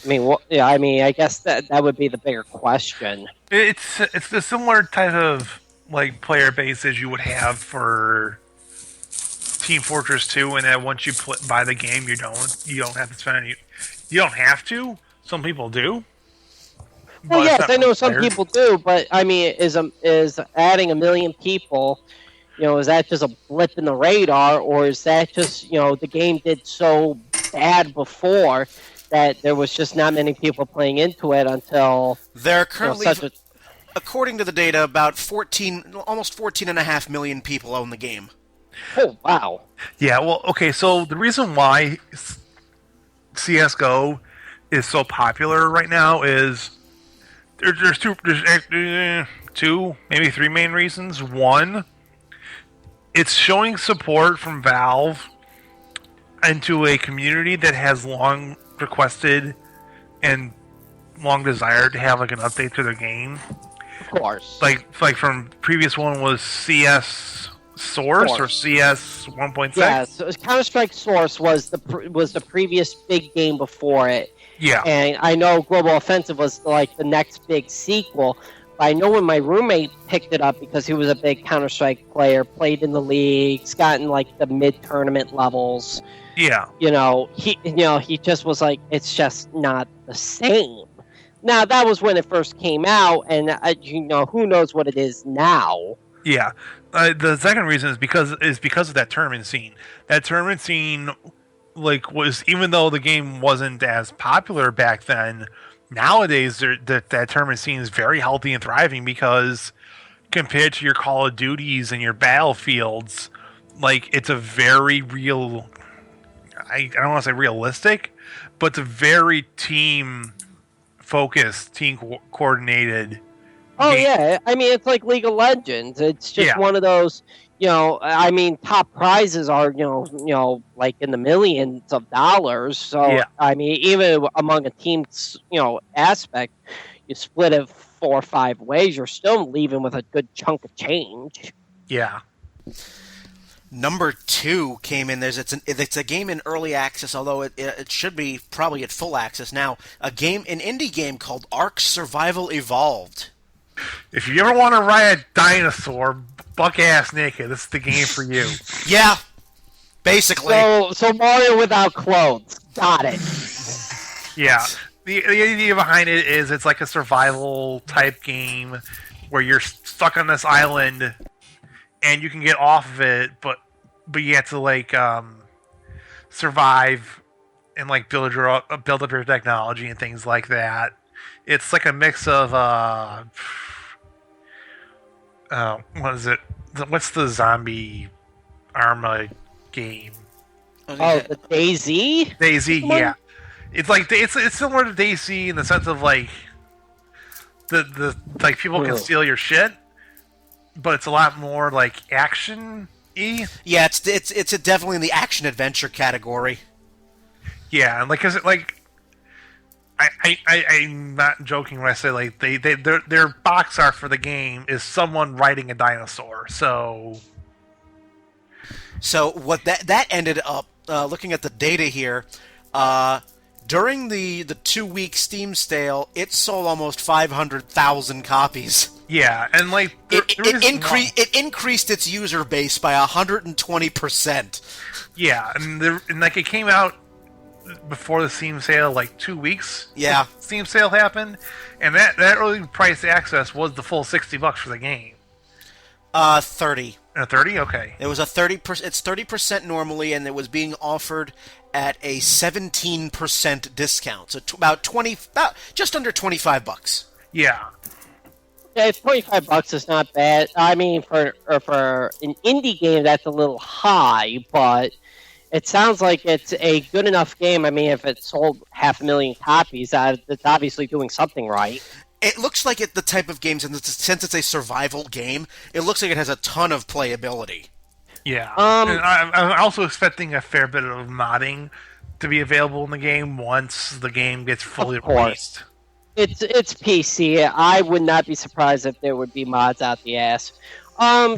I mean, yeah, I mean, I guess that would be the bigger question. It's the similar type of like player base as you would have for Team Fortress 2, and that once you buy the game, you don't have to spend any. You don't have to. Some people do. Well, yes, I know some required. people do, but I mean, is adding 1 million people, is that just a blip in the radar, or is that just the game did so bad before that there was just not many people playing into it until There are currently, according to the data, about almost 14.5 million people own the game. Oh, wow. Yeah, well, okay, so the reason why CSGO is so popular right now is there's two, maybe three main reasons. One, it's showing support from Valve into a community that has long requested and long desired to have like an update to their game. Of course. Like from previous one was CS Source or CS 1.6. Yeah, so Counter-Strike Source was the previous big game before it. Yeah. And I know Global Offensive was like the next big sequel. But I know when my roommate picked it up because he was a big Counter-Strike player, played in the leagues, gotten like the mid-tournament levels. Yeah. He just was like, it's just not the same. Now that was when it first came out, and who knows what it is now. Yeah. The second reason is because of that tournament scene. That tournament scene, was, even though the game wasn't as popular back then, nowadays that tournament scene is very healthy and thriving because compared to your Call of Duties and your Battlefields, it's a very real. I don't want to say realistic, but it's a very team focused, team coordinated. Oh yeah, I mean it's like League of Legends. It's just one of those, I mean top prizes are like in the millions of dollars. So I mean even among a team's aspect, you split it 4 or 5 ways, you're still leaving with a good chunk of change. Yeah. Number 2 came in. It's a game in early access, although it should be probably at full access now. An indie game called Ark Survival Evolved. If you ever want to ride a dinosaur buck ass naked, this is the game for you. Yeah, basically. So Mario without clothes. Got it. Yeah. The idea behind it is it's like a survival type game where you're stuck on this island and you can get off of it, but you have to survive and build up your technology and things like that. It's like a mix of what is it? What's the zombie Arma game? Oh, the DayZ? DayZ, yeah. It's similar to DayZ in the sense of the people can steal your shit, but it's a lot more action-y. Yeah, it's definitely in the action adventure category. Yeah, and I'm not joking when I say their box art for the game is someone riding a dinosaur. So what that ended up looking at the data here, during the 2-week Steam sale, it sold almost 500,000 copies. Yeah, and it increased its user base by 120%. Yeah, and it came out before the Steam sale, 2 weeks. Yeah, Steam sale happened, and that early price access was the full $60 for the game. 30. 30? Okay. It was a 30%. It's 30% normally, and it was being offered at a 17% discount. So about just under $25. Yeah. Yeah, $25 is not bad. I mean, for an indie game, that's a little high, but it sounds like it's a good enough game. I mean, if it sold 500,000 copies, it's obviously doing something right. It looks like the type of games, and since it's a survival game, it looks like it has a ton of playability. Yeah. And I'm also expecting a fair bit of modding to be available in the game once the game gets fully released. It's PC. I would not be surprised if there would be mods out the ass. Well,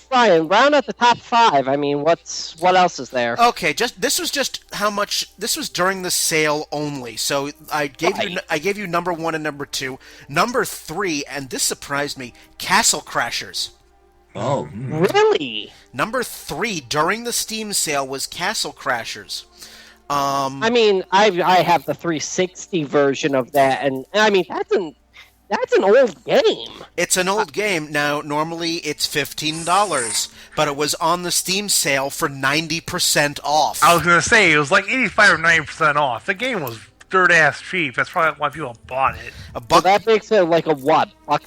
Brian, round out the top 5. I mean, what else is there? Okay, this was just how much. This was during the sale only. So I gave you number 1 and number 2. Number 3, and this surprised me. Castle Crashers. Oh. Really? Number 3 during the Steam sale was Castle Crashers. I mean, I have the 360 version of that, and I mean that's an old game. It's an old game. Now, normally it's $15, but it was on the Steam sale for 90% off. I was going to say, it was like 85 or 90% off. The game was dirt-ass cheap. That's probably why people bought it. A So buck, that makes it like a what? Buck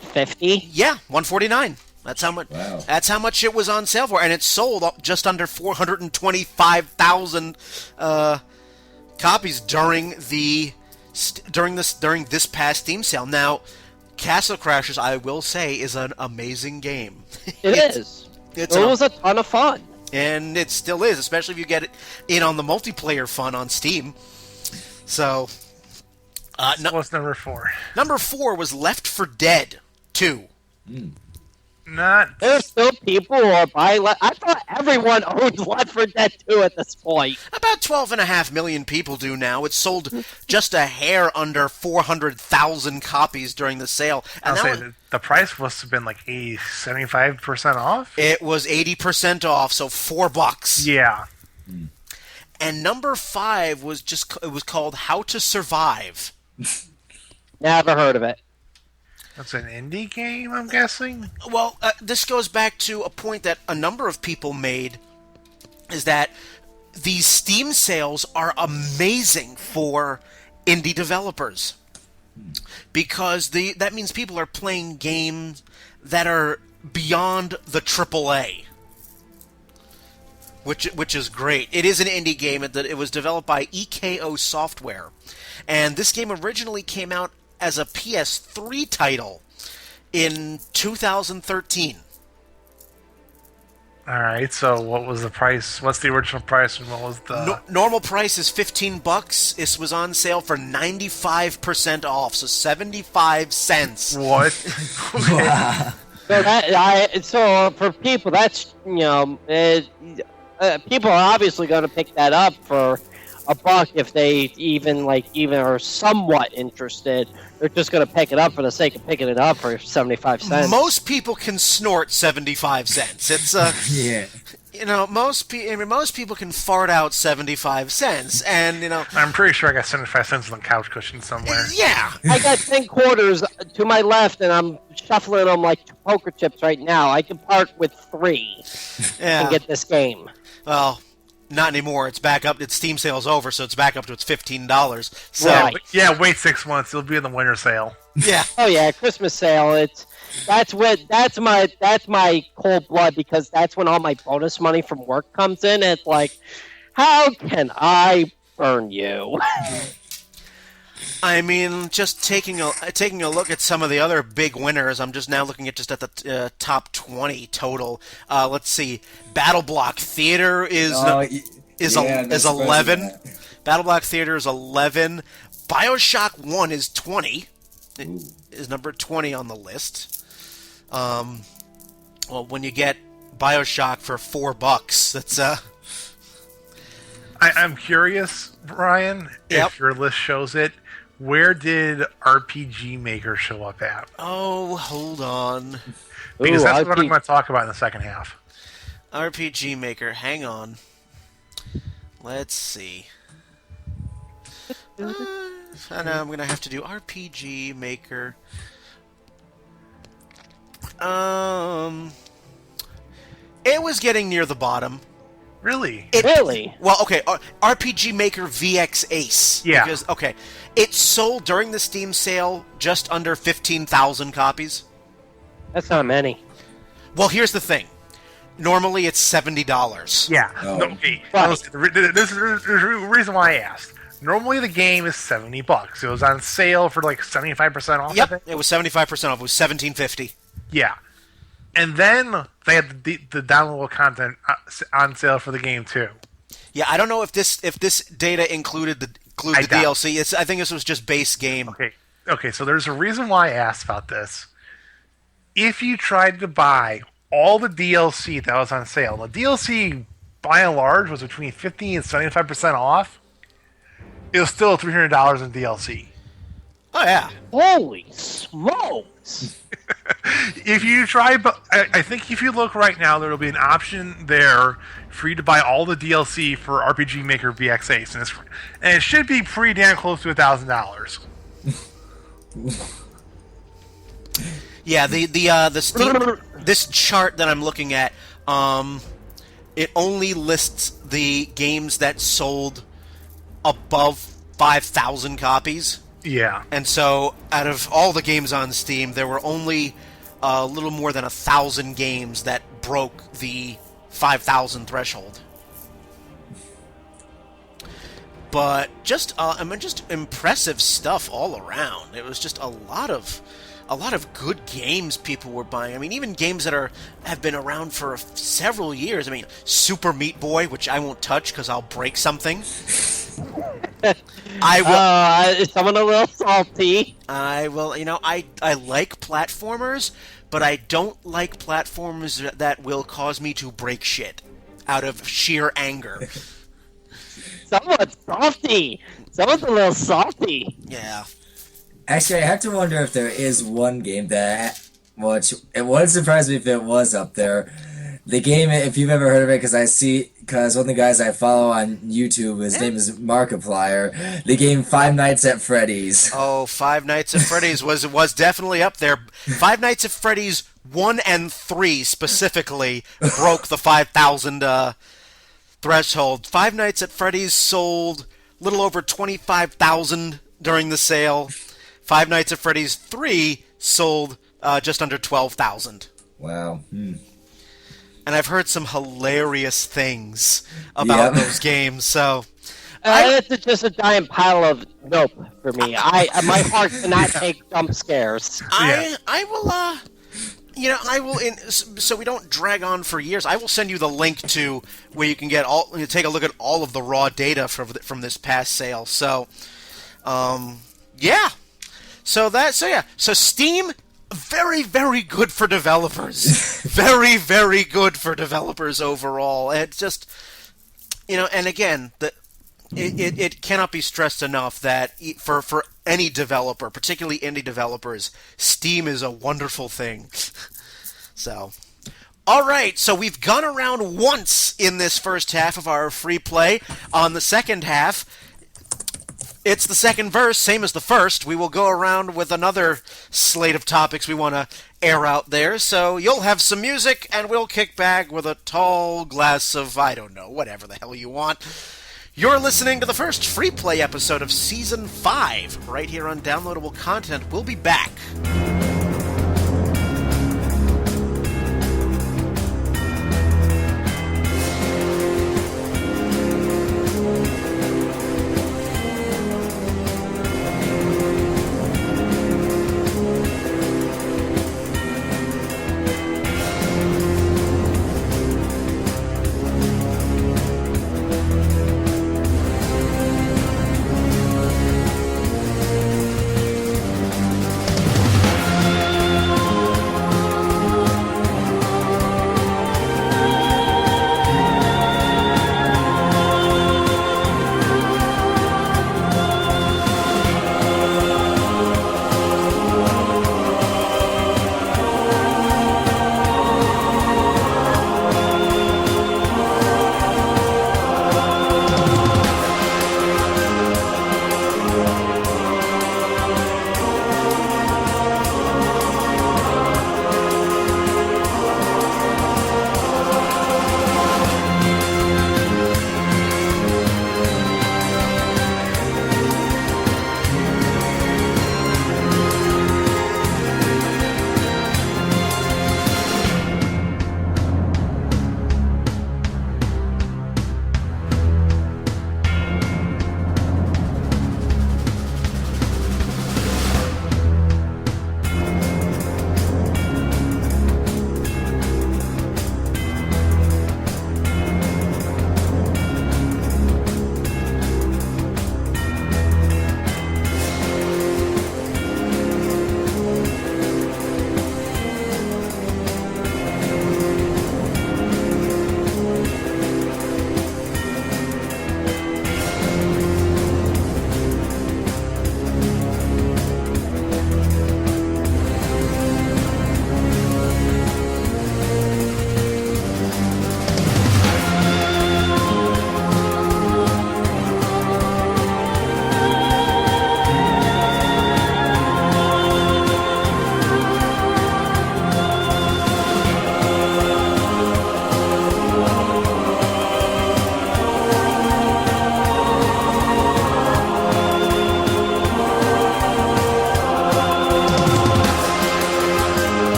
50? yeah, $149. That's how much. Wow. That's how much it was on sale for, and it sold just under 425,000 copies during this past Steam sale. Now, Castle Crashers, I will say, is an amazing game. It is. It was a ton of fun. And it still is, especially if you get it in on the multiplayer fun on Steam. So, What's number 4? number 4 was Left 4 Dead 2. Not... There's still people who are buying. I thought everyone owns Left 4 Dead 2 at this point. About 12.5 million people do now. It sold just a hair under 400,000 copies during the sale. And I'll say the price must have been like 75% off? it was 80% off, so $4. Yeah. And number 5 was called How to Survive. Never heard of it. That's an indie game, I'm guessing? Well, this goes back to a point that a number of people made, is that these Steam sales are amazing for indie developers. Because that means people are playing games that are beyond the AAA. Which is great. It is an indie game. It was developed by EKO Software. And this game originally came out as a PS3 title in 2013. Alright, so what was the price? What's the original price and what was the... Normal price is $15. This was on sale for 95% off, so 75 cents. What? Okay. So for people, that's people are obviously going to pick that up for $1 if they even are somewhat interested. They're just going to pick it up for the sake of picking it up for 75 cents. Most people can snort 75 cents. It's Yeah. most people can fart out 75 cents, and I'm pretty sure I got 75 cents on the couch cushion somewhere. yeah. I got 10 quarters to my left, and I'm shuffling them like poker chips right now. I can part with 3 Yeah. and get this game. Well, not anymore. It's back up. Its Steam sale's over, so it's back up to its $15. So Right. Yeah, wait 6 months. It'll be in the winter sale. yeah. Oh yeah, Christmas sale. That's my cold blood, because that's when all my bonus money from work comes in. It's like, how can I burn you? I mean, just taking a look at some of the other big winners. I'm just now looking at the top 20 total. Let's see. Battle Block Theater is 11. Battle Block Theater is 11. BioShock 1 is 20. It is number 20 on the list. Well, when you get BioShock for $4, that's I'm curious, Brian, Yep. if your list shows it. Where did RPG Maker show up at? Oh, hold on. Because Ooh, that's what I'm RP going to talk about in the second half. RPG Maker, hang on. Let's see. I know I'm gonna have to do RPG Maker. It was getting near the bottom. Really? Really? Well, okay, RPG Maker VX Ace. Yeah. Because, okay, it sold during the Steam sale just under 15,000 copies. That's not many. Well, here's the thing. Normally it's $70. Yeah. Oh. No, okay. Right. This is the reason why I asked. Normally the game is $70. It was on sale for like 75% off. I Yep, think. it was 75% off. It was $17.50. Yeah. And then they had the downloadable content on sale for the game too. Yeah, I don't know if this data included the I doubt. DLC. I think this was just base game. Okay. So there's a reason why I asked about this. If you tried to buy all the DLC that was on sale. The DLC, by and large, was between 50 and 75% off. It was still $300 in DLC. Oh yeah. Holy smokes! If you try, but I think if you look right now, there will be an option there for you to buy all the DLC for RPG Maker VX Ace, and it should be pretty damn close to $1,000. Yeah, the Steam, this chart that I'm looking at, it only lists the games that sold above 5,000 copies. Yeah. And so, out of all the games on Steam, there were only a little more than 1,000 games that broke the 5,000 threshold. But just impressive stuff all around. It was just a lot of good games people were buying. I mean, even games that have been around for several years. I mean, Super Meat Boy, which I won't touch because I'll break something. I will. Is someone a little salty? I will. I like platformers, but I don't like platformers that will cause me to break shit out of sheer anger. Someone's salty. Someone's a little salty. Yeah. Actually, I have to wonder if there is one game that, which it wouldn't surprise me if it was up there. The game, if you've ever heard of it, because one of the guys I follow on YouTube, his name is Markiplier. The game Five Nights at Freddy's. Oh, Five Nights at Freddy's was definitely up there. Five Nights at Freddy's 1 and 3 specifically broke the 5,000 threshold. Five Nights at Freddy's sold a little over 25,000 during the sale. Five Nights at Freddy's 3 sold just under 12,000. Wow. And I've heard some hilarious things about those games, so... It's just a giant pile of nope for me. My heart cannot take jump scares. I will, so we don't drag on for years, I will send you the link to where you can take a look at all of the raw data from this past sale. So, yeah. So Steam, very, very good for developers. Very, very good for developers overall. It's just, and again, it cannot be stressed enough that for any developer, particularly indie developers, Steam is a wonderful thing. So, all right, so we've gone around once in this first half of our free play. On the second half, it's the second verse, same as the first. We will go around with another slate of topics we want to air out there. So you'll have some music, and we'll kick back with a tall glass of, I don't know, whatever the hell you want. You're listening to the first free play episode of Season 5, right here on Downloadable Content. We'll be back.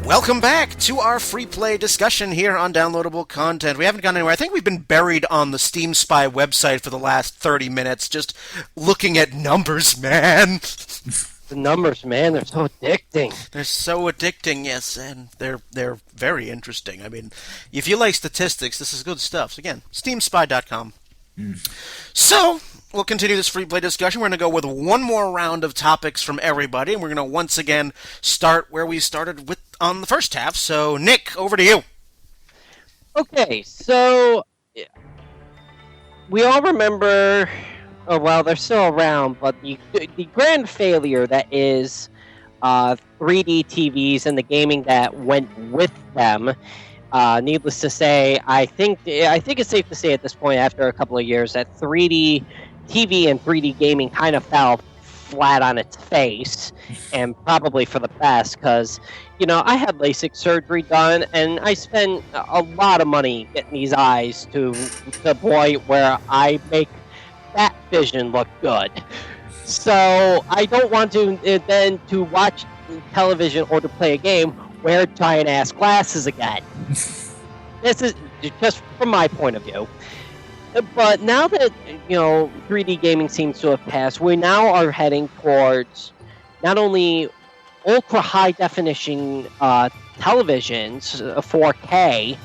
Welcome back to our free play discussion here on downloadable content. We haven't gone anywhere. I think we've been buried on the Steam Spy website for the last 30 minutes, just looking at numbers, man. The numbers, man, they're so addicting. They're so addicting, yes, and they're very interesting. I mean, if you like statistics, this is good stuff. So again, steamspy.com. So, we'll continue this free play discussion. We're going to go with one more round of topics from everybody, and we're going to once again start where we started with on the first half. So, Nick, over to you. Okay, so we all remember, oh well, they're still around, but the grand failure that is 3D TVs and the gaming that went with them. Needless to say, I think it's safe to say at this point, after a couple of years, that 3D TV and 3D gaming kind of fell flat on its face, and probably for the best, because, you know, I had LASIK surgery done, and I spent a lot of money getting these eyes to the point where I make that vision look good. So I don't want to then to watch television or to play a game wear giant-ass glasses again. This is just from my point of view. But now that, you know, 3D gaming seems to have passed, we now are heading towards not only ultra-high definition televisions, 4K,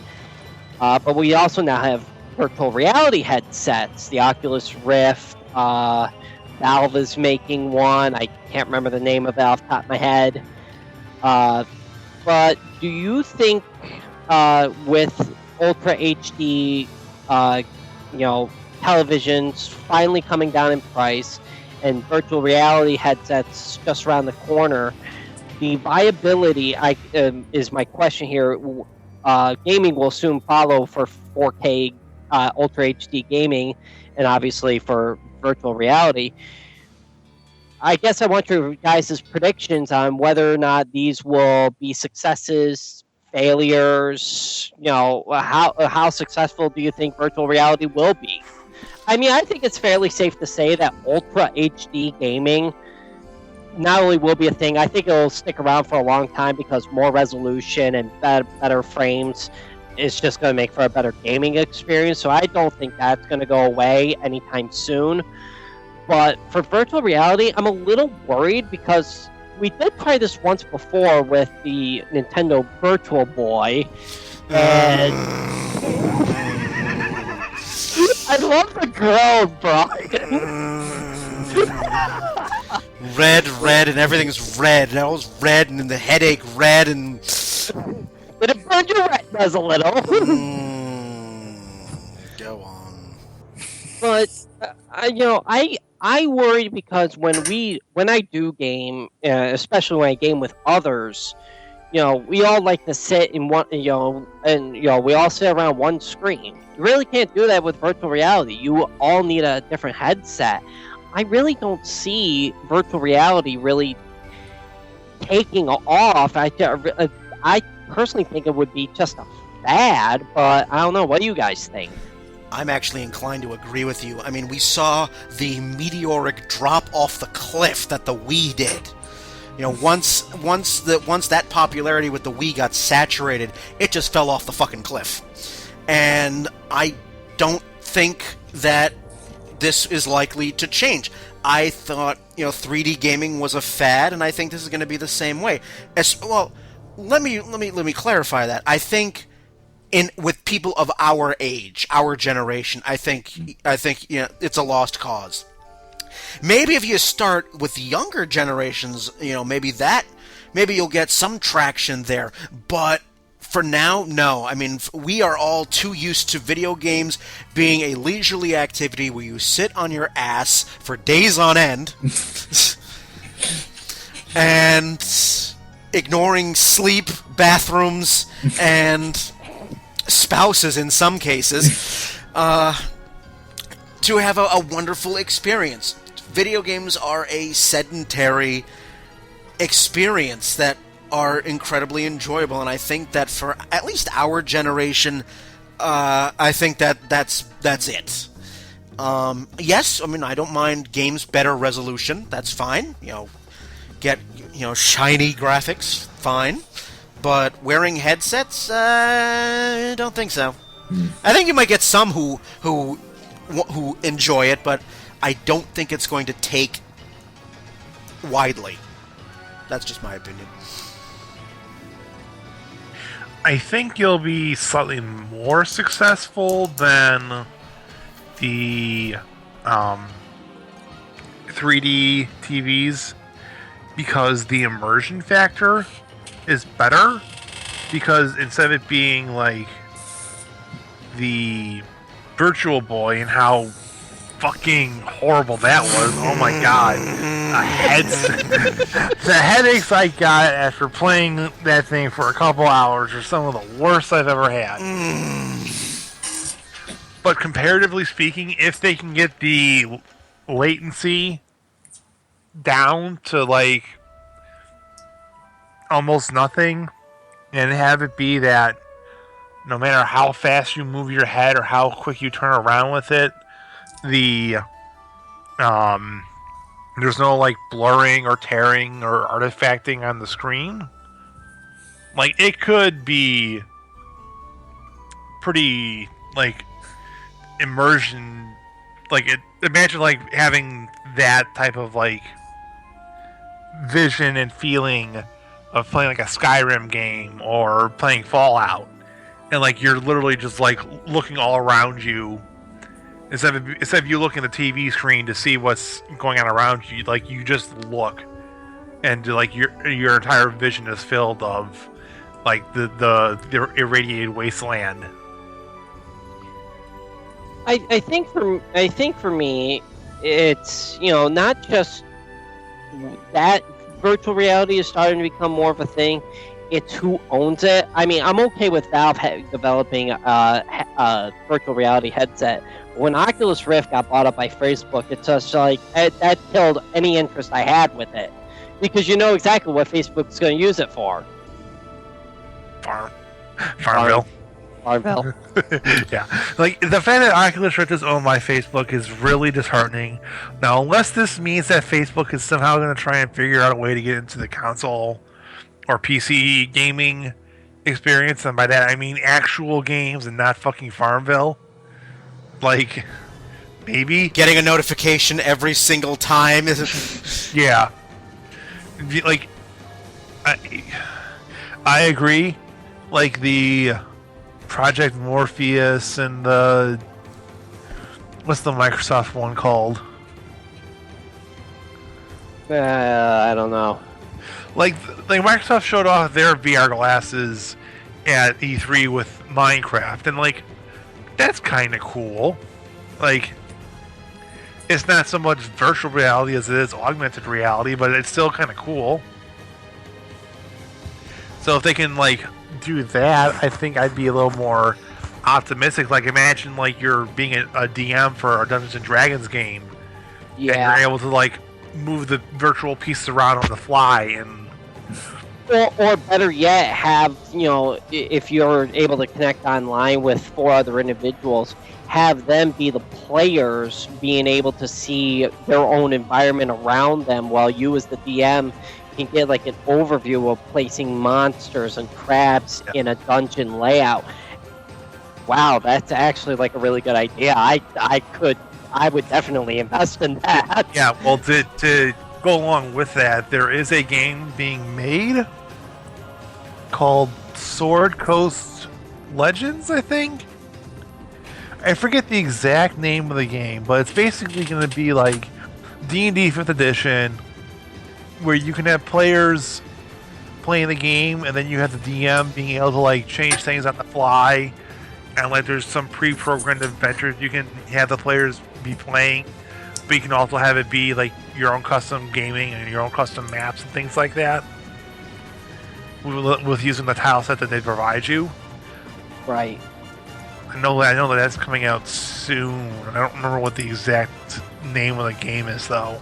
but we also now have virtual reality headsets. The Oculus Rift, Valve is making one. I can't remember the name of it off the top of my head. But do you think with Ultra HD, you know, televisions finally coming down in price and virtual reality headsets just around the corner, the viability is my question here. Gaming will soon follow for 4K Ultra HD gaming, and obviously for virtual reality. I guess I want your guys' predictions on whether or not these will be successes, failures. You know, how successful do you think virtual reality will be? I mean, I think it's fairly safe to say that Ultra HD gaming not only will be a thing, I think it'll stick around for a long time because more resolution and better frames is just going to make for a better gaming experience. So I don't think that's going to go away anytime soon. But for virtual reality, I'm a little worried because we did try this once before with the Nintendo Virtual Boy, and I love the groan, Brian. Red, and everything's red, and all red, and the headache red, and But it burned your retinas a little. Go on. But I worry because when I do game, especially when I game with others, you know, we all like to sit in one, we all sit around one screen. You really can't do that with virtual reality. You all need a different headset. I really don't see virtual reality really taking off. I personally think it would be just a fad, but I don't know. What do you guys think? I'm actually inclined to agree with you. I mean, we saw the meteoric drop off the cliff that the Wii did. You know, once that popularity with the Wii got saturated, it just fell off the fucking cliff. And I don't think that this is likely to change. I thought, 3D gaming was a fad, and I think this is going to be the same way. Let me clarify that. I think with people of our age, our generation, I think it's a lost cause. Maybe if you start with younger generations, maybe you'll get some traction there. But for now, no. I mean, we are all too used to video games being a leisurely activity where you sit on your ass for days on end and ignoring sleep, bathrooms, and spouses in some cases, to have a wonderful experience. Video games are a sedentary experience that are incredibly enjoyable, and I think that for at least our generation, I think that's it. Yes, I mean, I don't mind games better resolution. That's fine. Get shiny graphics, fine. but wearing headsets, I don't think so. I think you might get some who enjoy it, but I don't think it's going to take widely. That's just my opinion. I think you'll be slightly more successful than the 3D TVs because the immersion factor is better. Because instead of it being like the Virtual Boy and how fucking horrible that was, oh my god, the headaches I got after playing that thing for a couple hours are some of the worst I've ever had. But comparatively speaking, if they can get the latency down to like almost nothing and have it be that no matter how fast you move your head or how quick you turn around with it, the there's no like blurring or tearing or artifacting on the screen. Like it could be pretty like immersion, like it. Imagine like having that type of like vision and feeling of playing like a Skyrim game or playing Fallout, and like you're literally just like looking all around you. Instead of you looking at the TV screen to see what's going on around you, like you just look, and like your entire vision is filled of like the irradiated wasteland. I think for me, it's not just that virtual reality is starting to become more of a thing. It's who owns it. I mean, I'm okay with Valve developing a virtual reality headset. When Oculus Rift got bought up by Facebook, it's just like that killed any interest I had with it, because you know exactly what Facebook's going to use it for. Farmville. Yeah, like the fact that Oculus Rift is owned by Facebook is really disheartening. Now, unless this means that Facebook is somehow going to try and figure out a way to get into the console or PC gaming experience, and by that I mean actual games and not fucking Farmville. Like, maybe getting a notification every single time is yeah. Like, I agree. Like the Project Morpheus and the what's the Microsoft one called? I don't know. Like Microsoft showed off their VR glasses at E3 with Minecraft, and like that's kind of cool. Like, it's not so much virtual reality as it is augmented reality, but it's still kind of cool. So if they can like do that, I think I'd be a little more optimistic. Like, imagine like you're being a DM for a Dungeons and Dragons game, and you're able to like move the virtual pieces around on the fly, and or better yet, have if you're able to connect online with 4 other individuals, have them be the players, being able to see their own environment around them, while you as the DM can get like an overview of placing monsters and crabs in a dungeon layout. Wow, that's actually like a really good idea. I would definitely invest in that. Yeah, well, to go along with that, there is a game being made called Sword Coast Legends, I think. I forget the exact name of the game, but it's basically going to be like D&D 5th edition, where you can have players playing the game, and then you have the DM being able to like change things on the fly, and like there's some pre-programmed adventures you can have the players be playing, but you can also have it be like your own custom gaming and your own custom maps and things like that, with using the tile set that they provide you. Right. I know that that's coming out soon. I don't remember what the exact name of the game is, though.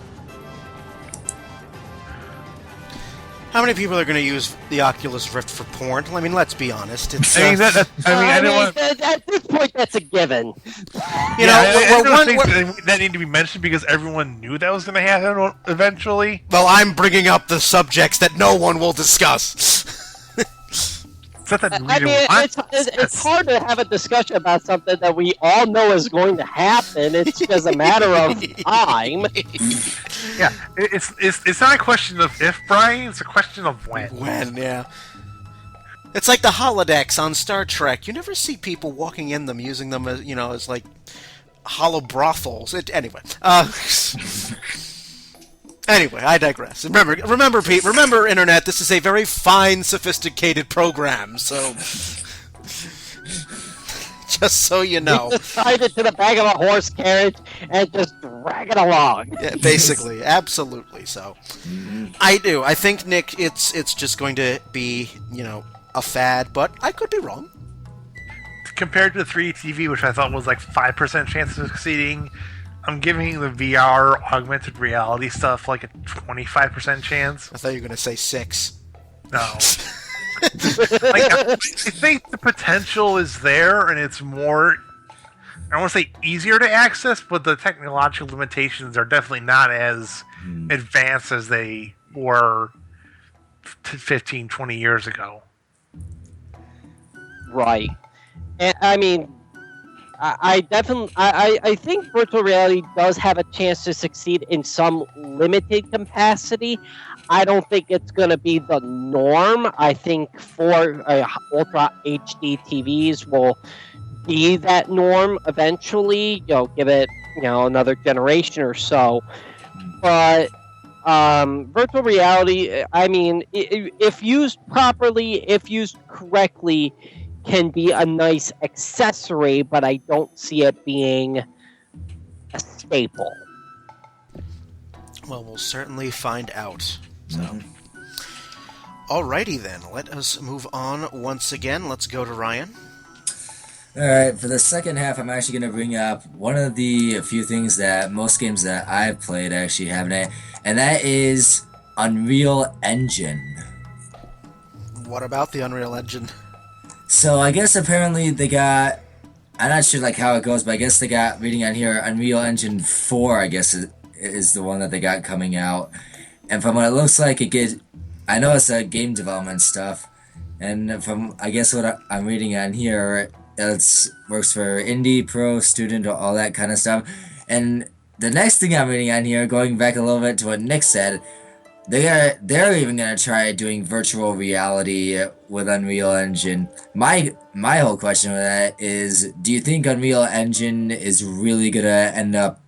How many people are going to use the Oculus Rift for porn? I mean, let's be honest. It's, I didn't want. At this point, that's a given. That need to be mentioned because everyone knew that was going to happen eventually. Well, I'm bringing up the subjects that no one will discuss. not that we I didn't mean, want it's hard to have a discussion about something that we all know is going to happen. It's just a matter of time. Yeah, it's not a question of if, Brian. It's a question of when. When, yeah. It's like the holodecks on Star Trek. You never see people walking in them, using them as, as like hollow brothels. Anyway. Anyway, I digress. Remember, Pete. Remember, Internet. This is a very fine, sophisticated program. So, just so you know, Just tied it to the back of a horse carriage and just drag it along. yeah, basically, absolutely. So, I do. I think, Nick, it's just going to be, a fad, but I could be wrong. Compared to the 3D TV, which I thought was like 5% chance of succeeding, I'm giving the VR augmented reality stuff like a 25% chance. I thought you were going to say 6. No. I think the potential is there, and it's more, I don't want to say easier to access, but the technological limitations are definitely not as advanced as they were 15, 20 years ago. Right. And I mean, I definitely, I think virtual reality does have a chance to succeed in some limited capacity. I don't think it's going to be the norm. I think Ultra HD TVs will be that norm eventually. Give it, another generation or so. But virtual reality, I mean, if used properly, if used correctly, can be a nice accessory, but I don't see it being a staple. Well, we'll certainly find out. So, alrighty then, let us move on once again. Let's go to Ryan. Alright, for the second half, I'm actually going to bring up one of the few things that most games that I've played actually have in it, and that is Unreal Engine. What about the Unreal Engine? So I guess apparently they got, I'm not sure like how it goes, but I guess they got, reading on here, Unreal Engine 4, I guess is the one that they got coming out. And from what it looks like, I know it's game development stuff, and from, I guess what I'm reading on here, it works for indie, pro, student, all that kind of stuff. And the next thing I'm reading on here, going back a little bit to what Nick said, they're even gonna try doing virtual reality with Unreal Engine. My whole question with that is, do you think Unreal Engine is really gonna end up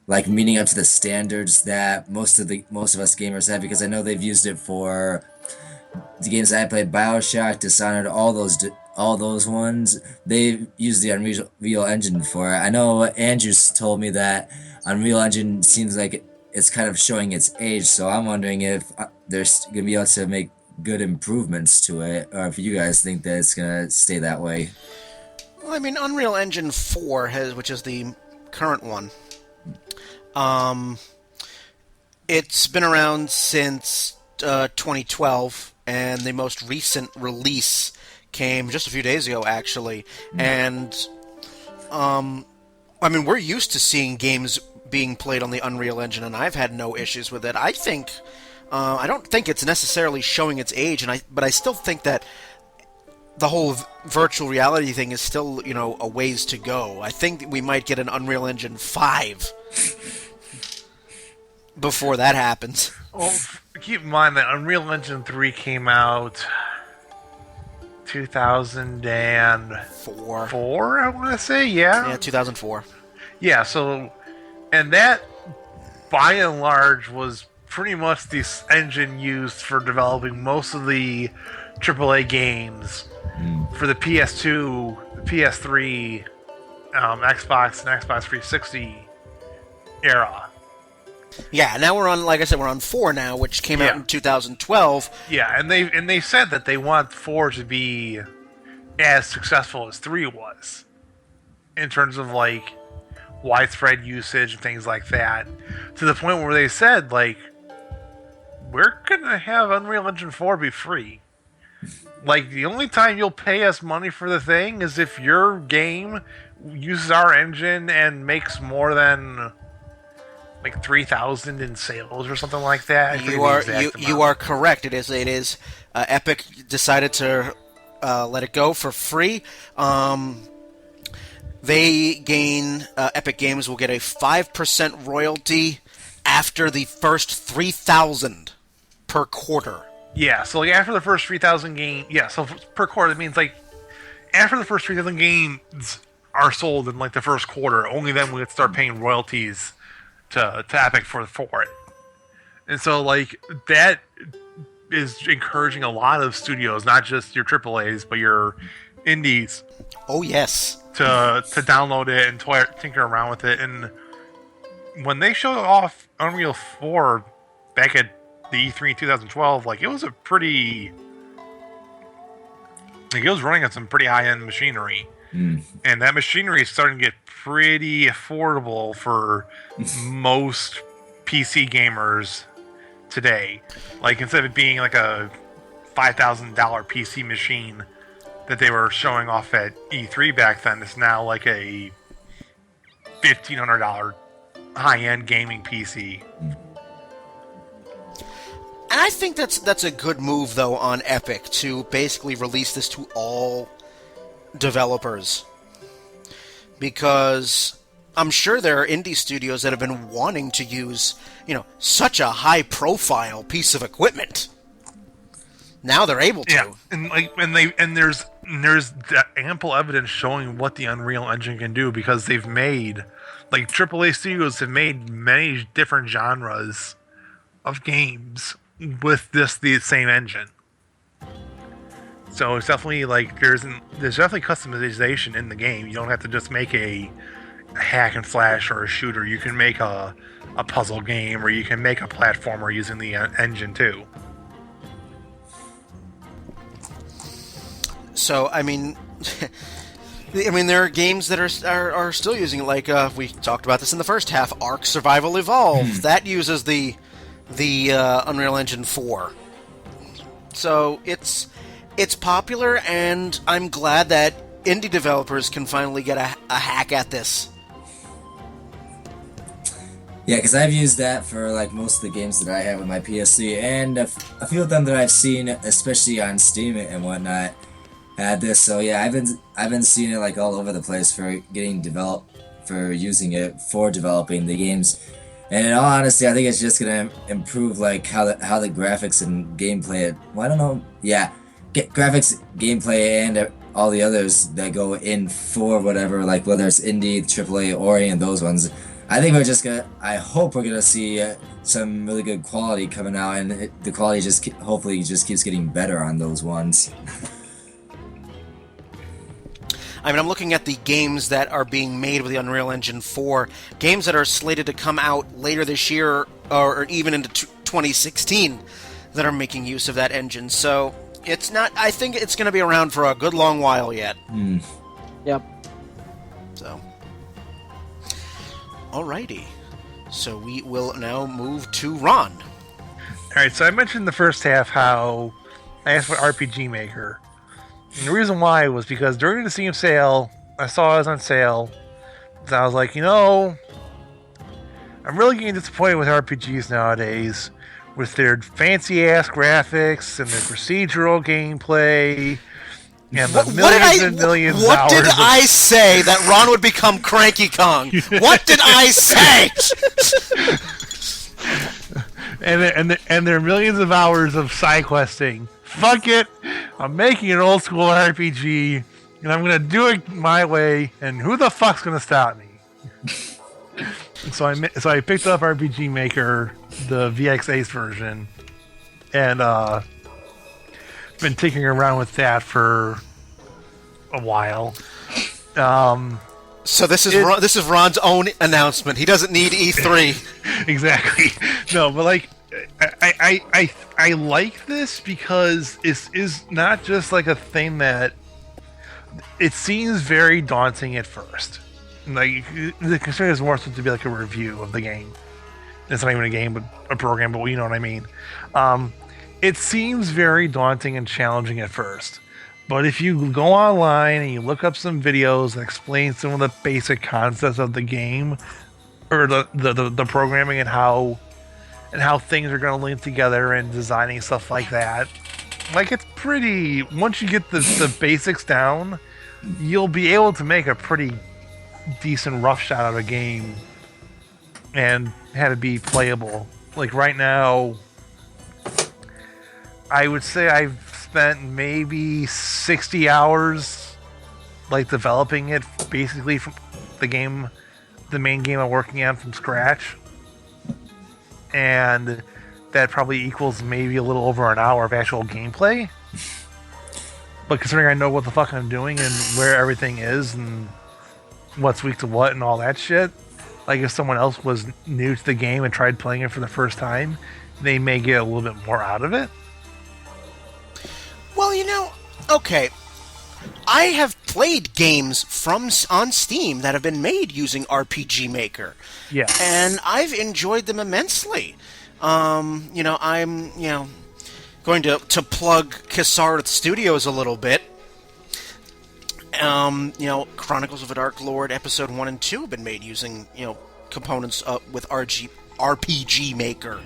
like meeting up to the standards that most of us gamers have? Because I know they've used it for the games that I played, BioShock, Dishonored, all those ones. They've used the Unreal Engine for. I know Andrews told me that Unreal Engine seems like it's kind of showing its age, so I'm wondering if they're going to be able to make good improvements to it, or if you guys think that it's going to stay that way. Well, I mean, Unreal Engine 4, which is the current one, it's been around since 2012, and the most recent release came just a few days ago, actually. And, I mean, we're used to seeing games being played on the Unreal Engine, and I've had no issues with it. I think, I don't think it's necessarily showing its age, but I still think that the whole virtual reality thing is still, a ways to go. I think we might get an Unreal Engine 5 before that happens. Well, keep in mind that Unreal Engine 3 came out 2004, I want to say, yeah? Yeah, 2004. Yeah, so, and that, by and large, was pretty much the engine used for developing most of the AAA games for the PS2, the PS3, Xbox, and Xbox 360 era. Yeah, now we're on, like I said, we're on 4 now, which came out in 2012. Yeah, and they said that they want 4 to be as successful as 3 was, in terms of, like, widespread usage and things like that, to the point where they said, like, we're gonna have Unreal Engine 4 be free. Like, the only time you'll pay us money for the thing is if your game uses our engine and makes more than like 3,000 in sales or something like that. You are correct. It is Epic decided to let it go for free. They gain Epic Games will get a 5% royalty after the first 3,000 per quarter. Yeah, so like after the first 3,000 games, so per quarter, that means like after the first 3,000 games are sold in like the first quarter, only then we would start paying royalties to Epic for it. And so like that is encouraging a lot of studios, not just your AAAs, but your indies. Oh yes. To download it and tinker around with it. And when they showed off Unreal 4 back at the E3 in 2012, like it was a pretty, like it was running on some pretty high-end machinery. And that machinery is starting to get pretty affordable for most PC gamers today. Like instead of it being like a $5,000 PC machine that they were showing off at E3 back then, it's now like a $1,500 high-end gaming PC. And I think that's a good move, though, on Epic to basically release this to all developers. Because I'm sure there are indie studios that have been wanting to use, such a high-profile piece of equipment. Now they're able to. Yeah, and there's ample evidence showing what the Unreal Engine can do, because they've made, like AAA studios have made many different genres of games with the same engine. So it's definitely like there's definitely customization in the game. You don't have to just make a hack and slash or a shooter. You can make a puzzle game, or you can make a platformer using the engine too. So I mean, there are games that are still using it. Like we talked about this in the first half. Ark Survival Evolved that uses the Unreal Engine 4. So it's popular, and I'm glad that indie developers can finally get a hack at this. Yeah, because I've used that for like most of the games that I have with my PSC, and a few of them that I've seen, especially on Steam and whatnot, had this. So yeah, I've been seeing it like all over the place for getting developed, for using it for developing the games. And in all honesty, I think it's just gonna improve like how the graphics and gameplay. Well, I don't know. Yeah, graphics, gameplay, and all the others that go in for whatever, like whether it's indie, AAA, or any of those ones. I think I hope we're gonna see some really good quality coming out, and the quality hopefully keeps getting better on those ones. I mean, I'm looking at the games that are being made with the Unreal Engine 4, games that are slated to come out later this year or even into 2016 that are making use of that engine. So it's not. I think it's going to be around for a good long while yet. Yep. So, alrighty. So we will now move to Ron. All right. So I mentioned in the first half how I asked for RPG Maker. And the reason why was because during the Steam sale, I saw it was on sale. So I was like, I'm really getting disappointed with RPGs nowadays, with their fancy-ass graphics and their procedural gameplay and the millions and millions of hours. What did I say that Ron would become Cranky Kong? What did I say? and there are millions of hours of side questing. Fuck it, I'm making an old school RPG, and I'm gonna do it my way. And who the fuck's gonna stop me? So I picked up RPG Maker, the VX Ace version, and been tinkering around with that for a while. So this is Ron's own announcement. He doesn't need E3. Exactly. No, but like, I like this because it is not just like a thing that it seems very daunting at first. Like the concern is more supposed to be like a review of the game. It's not even a game, but a program. But you know what I mean. It seems very daunting and challenging at first. But if you go online and you look up some videos that explain some of the basic concepts of the game, or the programming and how things are going to link together and designing stuff like that, Like, it's pretty. Once you get the basics down, you'll be able to make a pretty decent rough shot of a game and have it be playable. Like, right now, I would say I've spent maybe 60 hours, like, developing it basically from the main game I'm working on from scratch. And that probably equals maybe a little over an hour of actual gameplay. But considering I know what the fuck I'm doing and where everything is and what's weak to what and all that shit, like if someone else was new to the game and tried playing it for the first time, they may get a little bit more out of it. Well, okay. I have played games on Steam that have been made using RPG Maker. Yeah. And I've enjoyed them immensely. I'm going to plug Kisarth Studios a little bit. Chronicles of a Dark Lord Episode 1 and 2 have been made using, components with RPG Maker.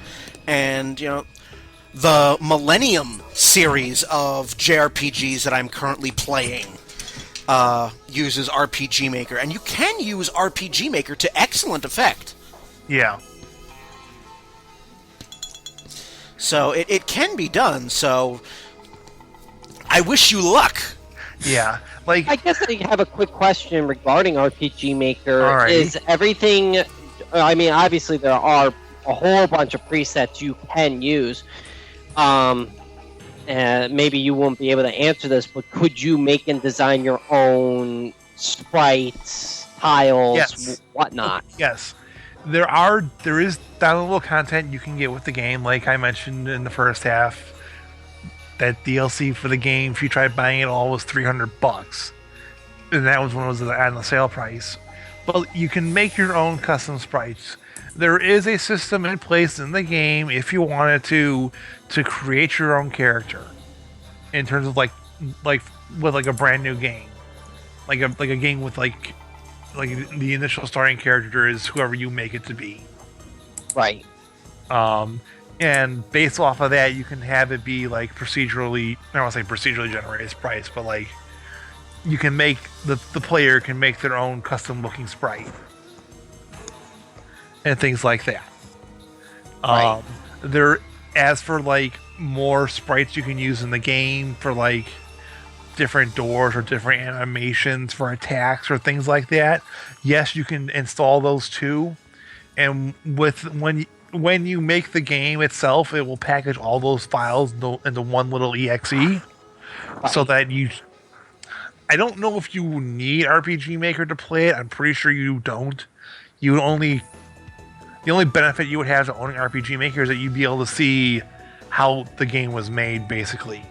And, the Millennium series of JRPGs that I'm currently playing uses RPG Maker. And you can use RPG Maker to excellent effect. Yeah. So it can be done, so I wish you luck. Yeah. Like, I guess I have a quick question regarding RPG Maker. All right. Is everything... I mean, obviously there are a whole bunch of presets you can use. And maybe you won't be able to answer this, but could you make and design your own sprites, tiles, Yes. whatnot? yes. There is downloadable content you can get with the game, like I mentioned in the first half. That DLC for the game, if you tried buying it all, was $300, and that was when it was on the sale price. But you can make your own custom sprites. There is a system in place in the game if you wanted to create your own character. In terms of like with like a brand new game, like a game with like the initial starting character is whoever you make it to be. Right. And based off of that, you can have it be like procedurally, I don't want to say procedurally generated sprites, but like you can make the player can make their own custom looking sprite and things like that. Right. As for like more sprites you can use in the game for like different doors or different animations for attacks or things like that, yes, you can install those too. And when you make the game itself, it will package all those files into one little exe, so that I don't know if you need RPG Maker to play it. I'm pretty sure you don't. The only benefit you would have to owning RPG Maker is that you'd be able to see how the game was made, basically.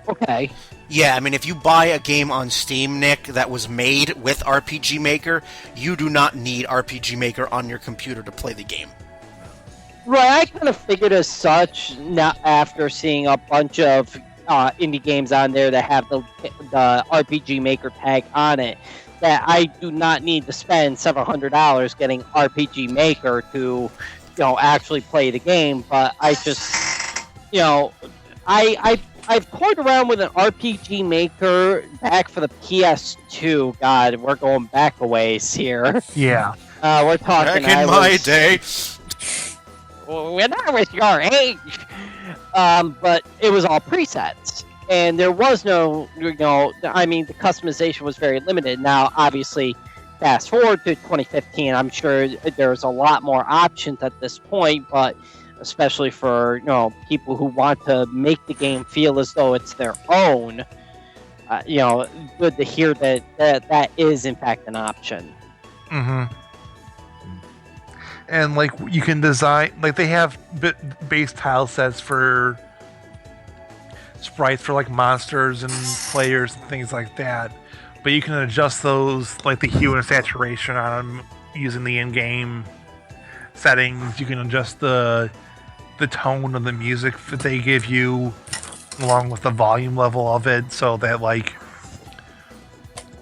Okay. Yeah, I mean, if you buy a game on Steam, Nick, that was made with RPG Maker, you do not need RPG Maker on your computer to play the game. Right, I kind of figured as such, not after seeing a bunch of indie games on there that have the RPG Maker tag on it, that I do not need to spend several $100 getting RPG Maker to, actually play the game. But I just, I've toyed around with an RPG Maker back for the PS2. God, we're going back a ways here. Yeah. We're talking. Back in my day. When I was your age. But it was all presets. And there was no, the customization was very limited. Now, obviously, fast forward to 2015, I'm sure there's a lot more options at this point, but especially for, people who want to make the game feel as though it's their own, good to hear that is, in fact, an option. Mm-hmm. And like you can design, like they have base tile sets for sprites for like monsters and players and things like that, but you can adjust those, like the hue and saturation on them using the in-game settings. You can adjust the tone of the music that they give you along with the volume level of it, so that, like,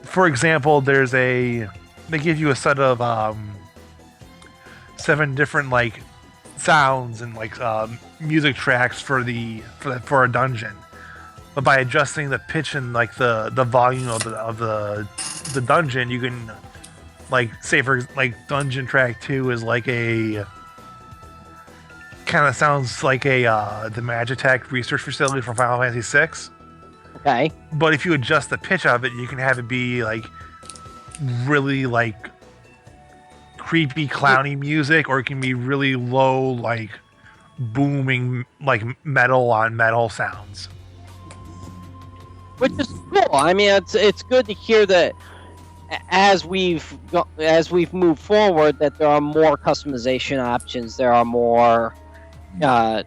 for example, they give you a set of 7 different like sounds and like music tracks for a dungeon. But by adjusting the pitch and like the volume of the dungeon, you can like say for like dungeon track 2 is like a kind of sounds like a the Magitech research facility from Final Fantasy VI. Okay. But if you adjust the pitch of it, you can have it be like really like creepy clowny music, or it can be really low like booming like metal on metal sounds. Which is cool. I mean, it's good to hear that as we've moved forward, that there are more customization options. There are more there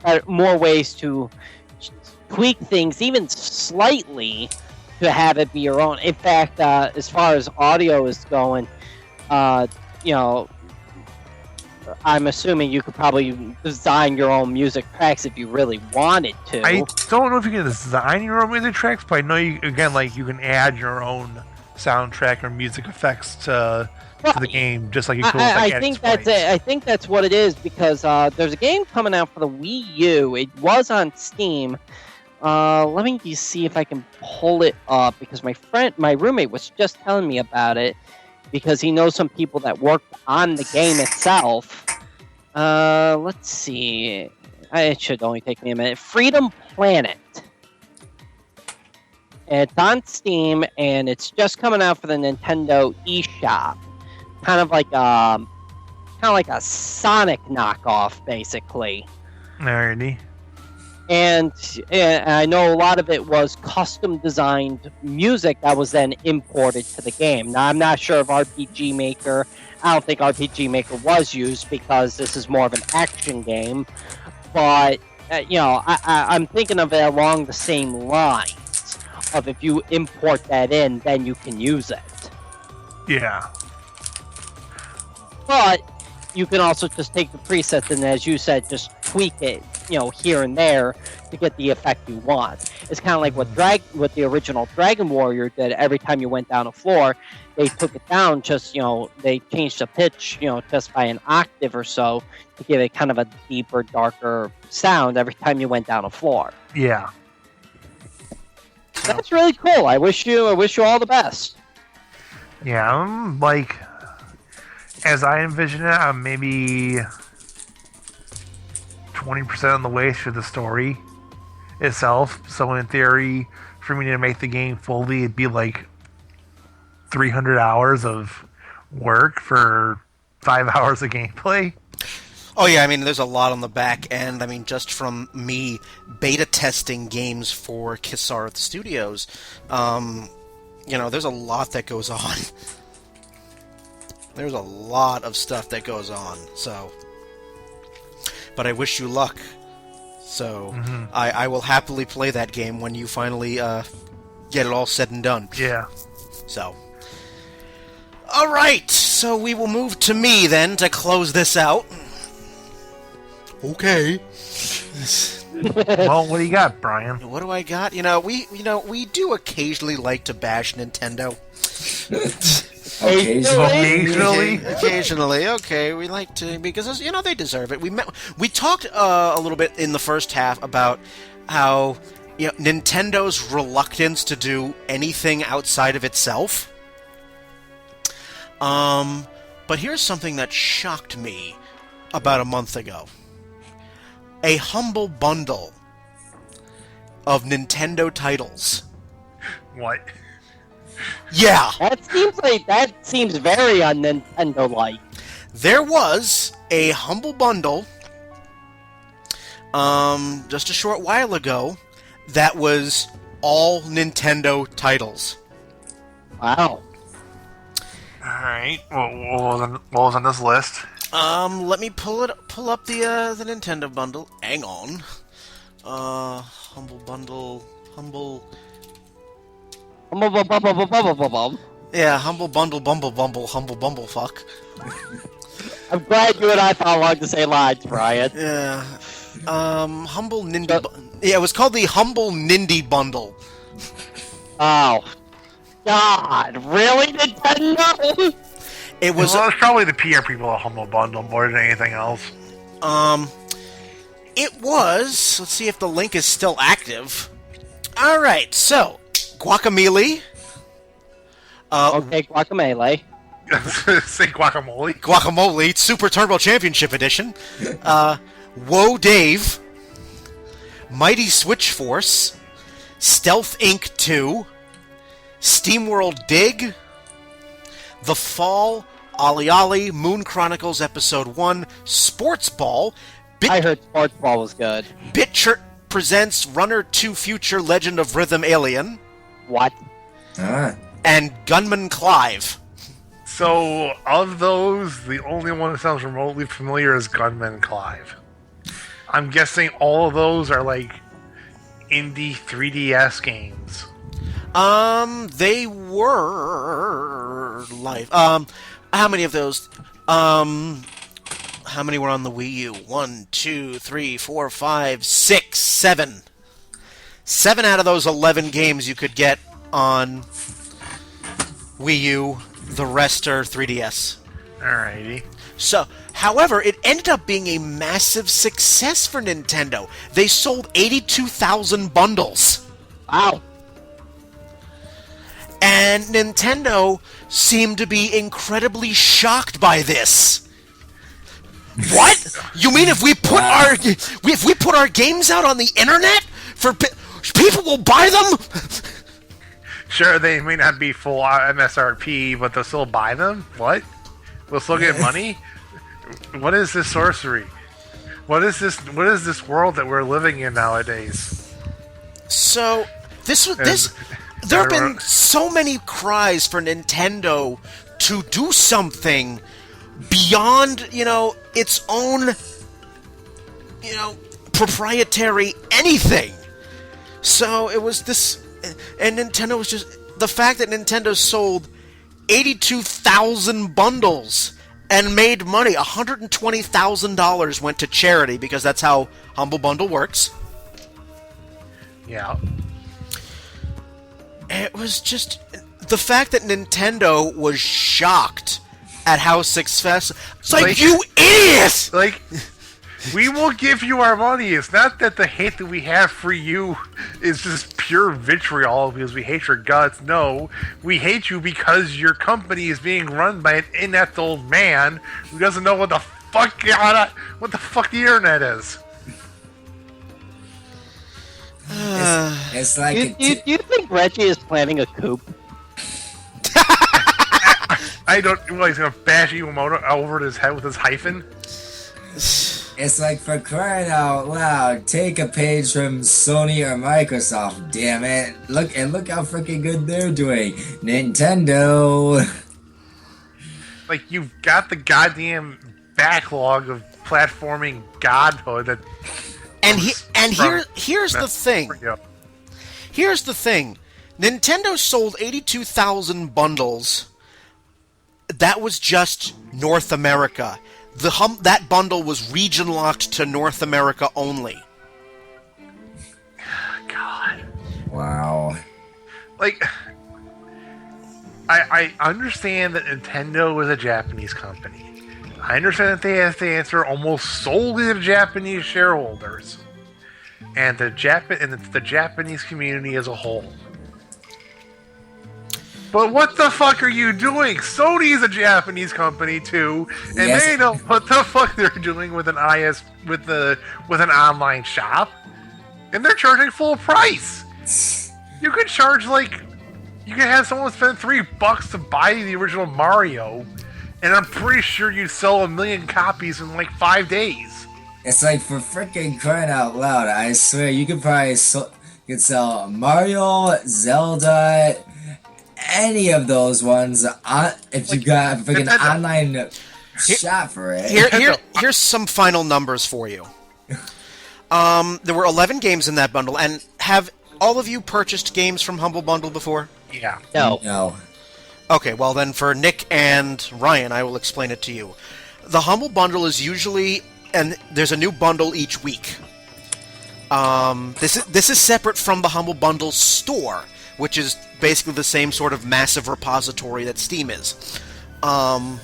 are more ways to tweak things, even slightly, to have it be your own. In fact, as far as audio is going, you know, I'm assuming you could probably design your own music tracks if you really wanted to. I don't know if you can design your own music tracks, but I know you can add your own soundtrack or music effects to the game, just like you could. I think that's it. I think that's what it is, because there's a game coming out for the Wii U. It was on Steam. Let me just see if I can pull it up, because my roommate was just telling me about it, because he knows some people that worked on the game itself. Let's see. It should only take me a minute. Freedom Planet. It's on Steam, and it's just coming out for the Nintendo eShop. Kind of like a Sonic knockoff, basically. Alrighty. And I know a lot of it was custom designed music that was then imported to the game. Now, I'm not sure if RPG Maker, I don't think RPG Maker was used, because this is more of an action game. But, I'm thinking of it along the same lines of, if you import that in, then you can use it. Yeah. But you can also just take the presets and, as you said, just tweak it, here and there to get the effect you want. It's kind of like what the original Dragon Warrior did. Every time you went down a floor, they took it down just, they changed the pitch, just by an octave or so to give it kind of a deeper, darker sound every time you went down a floor. Yeah. That's really cool. I wish you all the best. Yeah, I'm like, as I envision it, I'm maybe 20% on the way through the story itself. So in theory, for me to make the game fully, it'd be like 300 hours of work for 5 hours of gameplay. Oh yeah, I mean, there's a lot on the back end. I mean, just from me beta testing games for Kisarth Studios, there's a lot that goes on. There's a lot of stuff that goes on, so... But I wish you luck. So, I will happily play that game when you finally get it all said and done. Yeah. So... Alright, so we will move to me then to close this out. Okay. Well, what do you got, Brian? What do I got? We do occasionally like to bash Nintendo. Occasionally, okay. We like to, because they deserve it. We talked a little bit in the first half about how Nintendo's reluctance to do anything outside of itself. But here's something that shocked me about a month ago. A humble bundle of Nintendo titles. What? Yeah. That seems very un-Nintendo-like. There was a humble bundle just a short while ago that was all Nintendo titles. Wow. Alright. What was on this list? Let me pull up the Nintendo bundle. Hang on. Humble bundle. Yeah, humble bundle, bumble, humble bumblefuck. I'm glad you and I found along the same lines, Brian. Yeah. Humble Nindy. Yeah, it was called the Humble Nindy Bundle. Oh, God! Really, Nintendo? It was. Well, it's probably the PR people at Humble Bundle more than anything else. It was. Let's see if the link is still active. All right, so Guacamelee. Okay, Guacamole. Say guacamole. Guacamole Super Turbo Championship Edition. Whoa Dave. Mighty Switch Force. Stealth Inc. 2. SteamWorld Dig. The Fall. Ollie Ollie. Moon Chronicles Episode 1. Sports Ball. I heard Sports Ball was good. BitChert presents Runner 2 Future Legend of Rhythm Alien. What? And Gunman Clive. So, of those, the only one that sounds remotely familiar is Gunman Clive. I'm guessing all of those are like indie 3DS games. They were live. How many of those? How many were on the Wii U? 1, 2, 3, 4, 5, 6, 7. 7 out of those 11 games you could get on Wii U. The rest are 3DS. Alrighty. So, however, it ended up being a massive success for Nintendo. They sold 82,000 bundles. Wow. And Nintendo seemed to be incredibly shocked by this. What? You mean if we put our games out on the internet for people will buy them? Sure, they may not be full MSRP, but they'll still buy them? What? We'll still get money? What is this sorcery? What is this world that we're living in nowadays? So, there have been so many cries for Nintendo to do something beyond, its own, proprietary anything. So it was this, and Nintendo was just, the fact that Nintendo sold 82,000 bundles and made money, $120,000 went to charity because that's how Humble Bundle works. Yeah. It was just, the fact that Nintendo was shocked at how successful. It's like, you idiots! Like, we will give you our money. It's not that the hate that we have for you is just pure vitriol because we hate your guts. No, we hate you because your company is being run by an inept old man who doesn't know what the fuck the internet is. It's like Do you think Reggie is planning a coup? I don't. Well, he's gonna bash Iwamoto over his head with his hyphen. It's like, for crying out loud, take a page from Sony or Microsoft, damn it. Look how freaking good they're doing. Nintendo. Like, you've got the goddamn backlog of platforming godhood that. Here's the thing. Here's the thing. Nintendo sold 82,000 bundles. That was just North America. That bundle was region locked to North America only. God. Wow. Like, I understand that Nintendo is a Japanese company. I understand that they have to answer almost solely to Japanese shareholders and the Japanese community as a whole. But what the fuck are you doing? Sony is a Japanese company too, and Yes. they know what the fuck they're doing with an with an online shop, and they're charging full price. You could charge you could have someone spend $3 to buy the original Mario, and I'm pretty sure you'd sell 1 million copies in 5 days. It's like, for freaking crying out loud, I swear you could probably could sell Mario, Zelda, any of those ones if you got a freaking online shop for it. Here's some final numbers for you. There were 11 games in that bundle, and have all of you purchased games from Humble Bundle before? Yeah. No. Okay, well then for Nick and Ryan, I will explain it to you. The Humble Bundle is usually, and there's a new bundle each week. This is separate from the Humble Bundle store, which is basically the same sort of massive repository that Steam is. The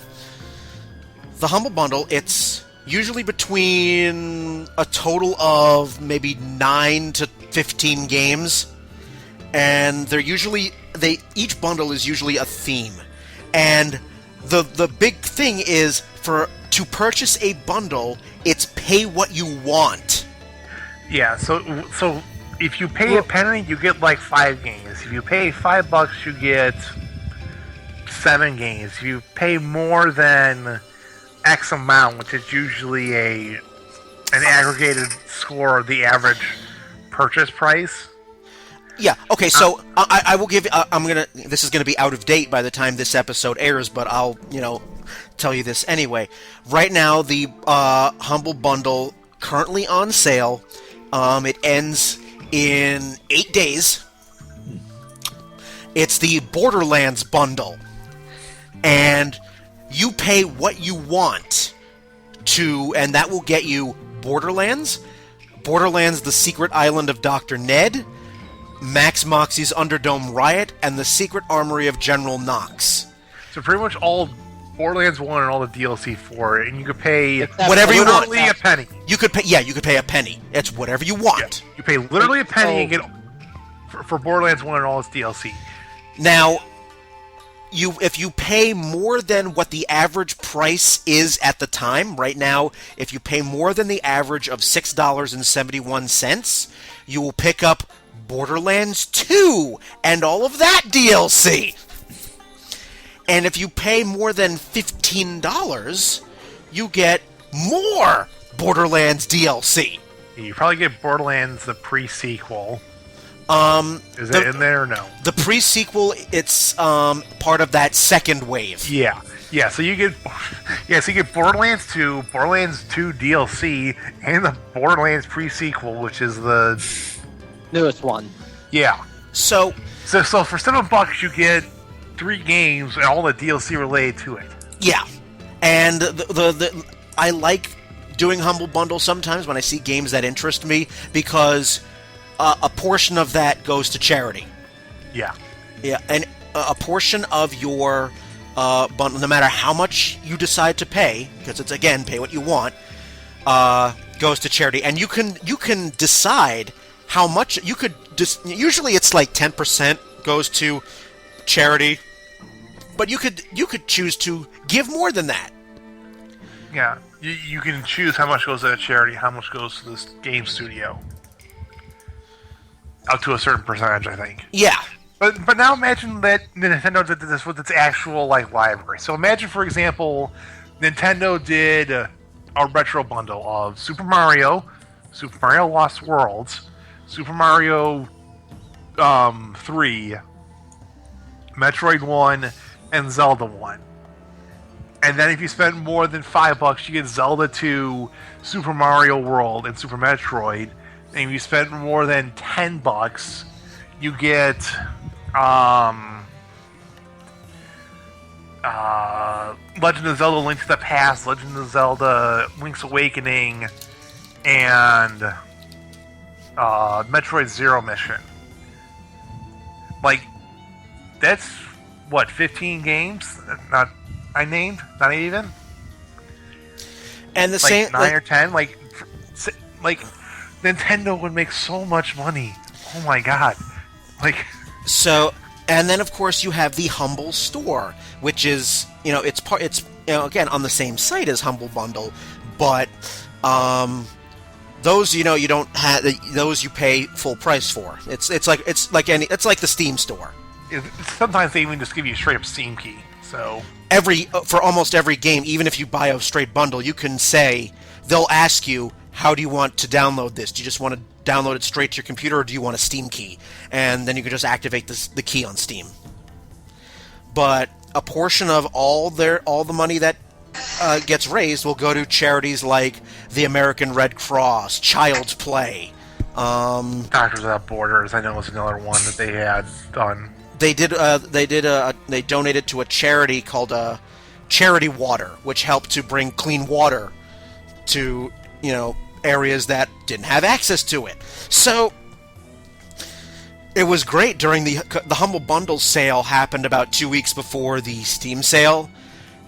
Humble Bundle, it's usually between a total of maybe 9 to 15 games, and each bundle is usually a theme. And the big thing is to purchase a bundle, it's pay what you want. Yeah, so if you pay a penny, you get like 5 games. If you pay $5, you get 7 games. If you pay more than X amount, which is usually an aggregated score of the average purchase price. Yeah. Okay. So I will give. This is gonna be out of date by the time this episode airs, but I'll tell you this anyway. Right now, the Humble Bundle currently on sale. It ends in 8 days. It's the Borderlands bundle, and you pay what you want and that will get you Borderlands, The Secret Island of Dr. Ned, Max Moxie's Underdome Riot, and the Secret Armory of General Knox. So pretty much all Borderlands 1 and all the DLC for it, and you could pay whatever you want. Literally a penny. You could pay a penny. It's whatever you want. Yeah. You pay literally a penny and get for Borderlands 1 and all its DLC. Now, if you pay more than what the average price is at the time, right now, if you pay more than the average of $6.71, you will pick up Borderlands 2 and all of that DLC. And if you pay more than $15, you get more Borderlands DLC. You probably get Borderlands the pre-sequel. Is it in there or no? The pre-sequel, it's part of that second wave. Yeah. So you get Borderlands 2, Borderlands 2 DLC, and the Borderlands pre-sequel, which is the newest one. Yeah. So for $7 you get 3 games and all the DLC related to it. Yeah, and the I like doing Humble Bundle sometimes when I see games that interest me because a portion of that goes to charity. Yeah, and a portion of your bundle, no matter how much you decide to pay, because it's again pay what you want, goes to charity, and you can decide how much you could. Usually, it's like 10% goes to charity, but you could choose to give more than that. Yeah, you can choose how much goes to charity, how much goes to this game studio. Up to a certain percentage, I think. Yeah. But now imagine that Nintendo did this with its actual library. So imagine, for example, Nintendo did a retro bundle of Super Mario Lost Worlds, Super Mario 3, Metroid 1, and Zelda 1. And then if you spend more than $5, you get Zelda 2, Super Mario World, and Super Metroid. And if you spend more than $10, you get Legend of Zelda: Link to the Past, Legend of Zelda: Link's Awakening, and Metroid Zero Mission. Like, that's what, 15 games? Not even. And the like same 9 or 10. Like Nintendo would make so much money. Oh my god! Like. So, and then of course you have the Humble Store, which is it's again on the same site as Humble Bundle, but those you don't have those you pay full price for. It's like the Steam store. Sometimes they even just give you a straight up Steam key. So for almost every game, even if you buy a straight bundle, you can say they'll ask you, how do you want to download this? Do you just want to download it straight to your computer, or do you want a Steam key? And then you can just activate the key on Steam. But a portion of all the money that gets raised will go to charities like the American Red Cross, Child's Play. Doctors Without Borders, I know, was another one that they had done. They donated to a charity called Charity Water, which helped to bring clean water to areas that didn't have access to it. So it was great during the Humble Bundle sale happened about 2 weeks before the Steam sale.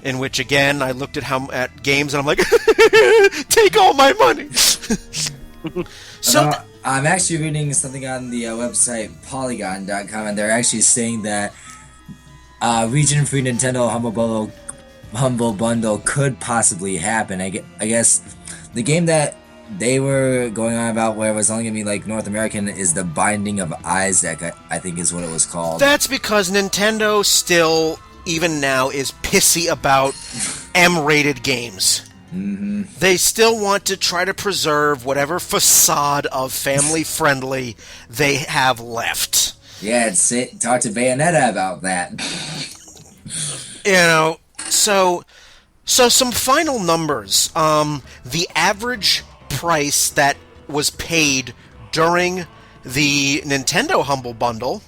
in which again I looked at games and I'm like, take all my money. So I'm actually reading something on the website Polygon.com, and they're actually saying that region-free Nintendo Humble Bundle could possibly happen. I guess the game that they were going on about where it was only going to be like North American is The Binding of Isaac, I think is what it was called. That's because Nintendo still, even now, is pissy about M-rated games. Mm-hmm. They still want to try to preserve whatever facade of family-friendly they have left. Yeah, talk to Bayonetta about that. You know, so some final numbers. The average price that was paid during the Nintendo Humble Bundle,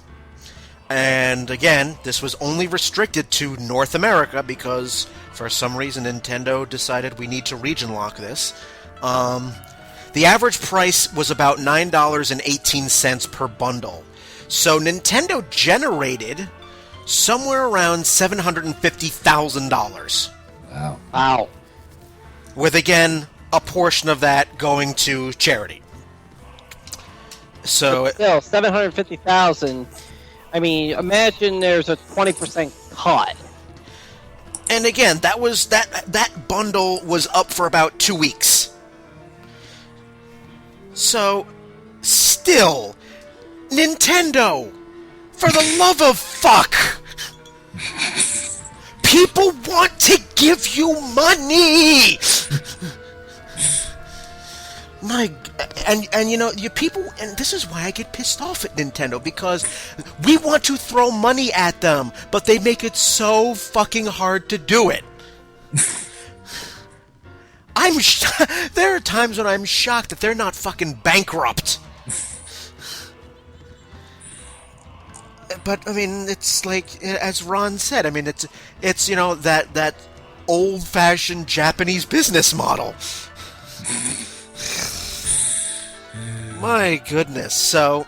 and again, this was only restricted to North America because for some reason Nintendo decided we need to region lock this. The average price was about $9.18 per bundle. So Nintendo generated somewhere around $750,000. Wow. With, again, a portion of that going to charity. So Still, 750,000. I mean, imagine there's a 20% cut. and again, that bundle was up for about 2 weeks. So, still, Nintendo, for the love of fuck, people want to give you money. And you know, you people, and this is why I get pissed off at Nintendo, because we want to throw money at them, but they make it so fucking hard to do it. There are times when I'm shocked that they're not fucking bankrupt. But I mean, it's like, as Ron said, I mean, it's you know, that old-fashioned Japanese business model. My goodness. So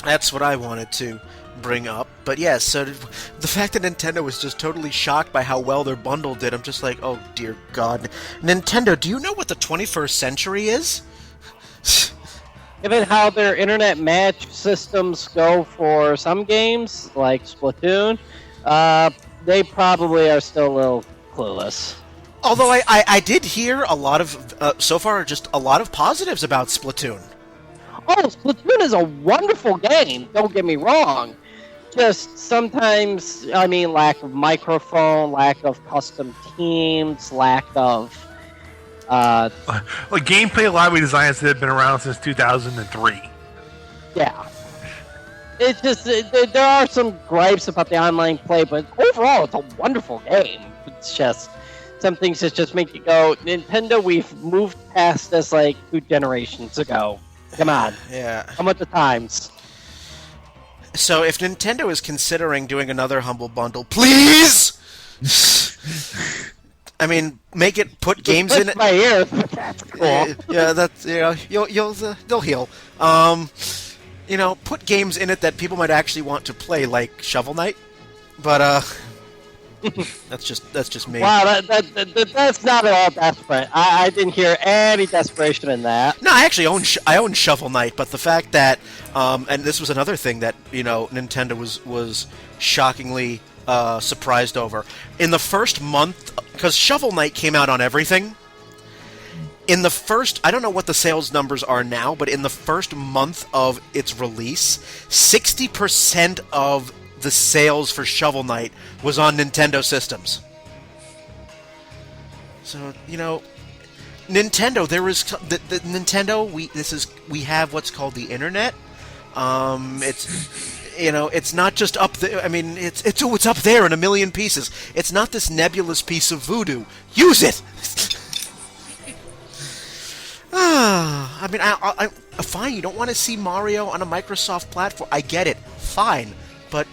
that's what I wanted to bring up. But yes, so the fact that Nintendo was just totally shocked by how well their bundle did, I'm just like, oh dear God. Nintendo, do you know what the 21st century is? Given how their internet match systems go for some games, like Splatoon, they probably are still a little clueless. Although I did hear a lot of, so far, just a lot of positives about Splatoon. Oh, Splatoon is a wonderful game, don't get me wrong. Just sometimes, I mean, lack of microphone, lack of custom teams, lack of... Like gameplay lobby designs that have been around since 2003. Yeah. It's just, there are some gripes about the online play, but overall, it's a wonderful game. It's just, some things that just make you go, Nintendo, we've moved past this like 2 generations ago. Come on. Yeah. Come with the times. So if Nintendo is considering doing another Humble Bundle, please! I mean, put games in it. My ears, but that's cool. Yeah, that's, you know, they'll heal. You know, put games in it that people might actually want to play, like Shovel Knight. But that's just me. Wow, that's not at all desperate. I didn't hear any desperation in that. No, I actually own Shovel Knight, but the fact that and this was another thing that, you know, Nintendo was shockingly surprised over. In the first month, because Shovel Knight came out on everything, in the first, I don't know what the sales numbers are now, but in the first month of its release, 60% of the sales for Shovel Knight was on Nintendo systems. So, you know, Nintendo, there is the Nintendo. We have what's called the internet. It's, you know, it's not just up there. I mean, it's up there in a million pieces. It's not this nebulous piece of voodoo. Use it. I mean, I fine. You don't want to see Mario on a Microsoft platform. I get it. Fine, but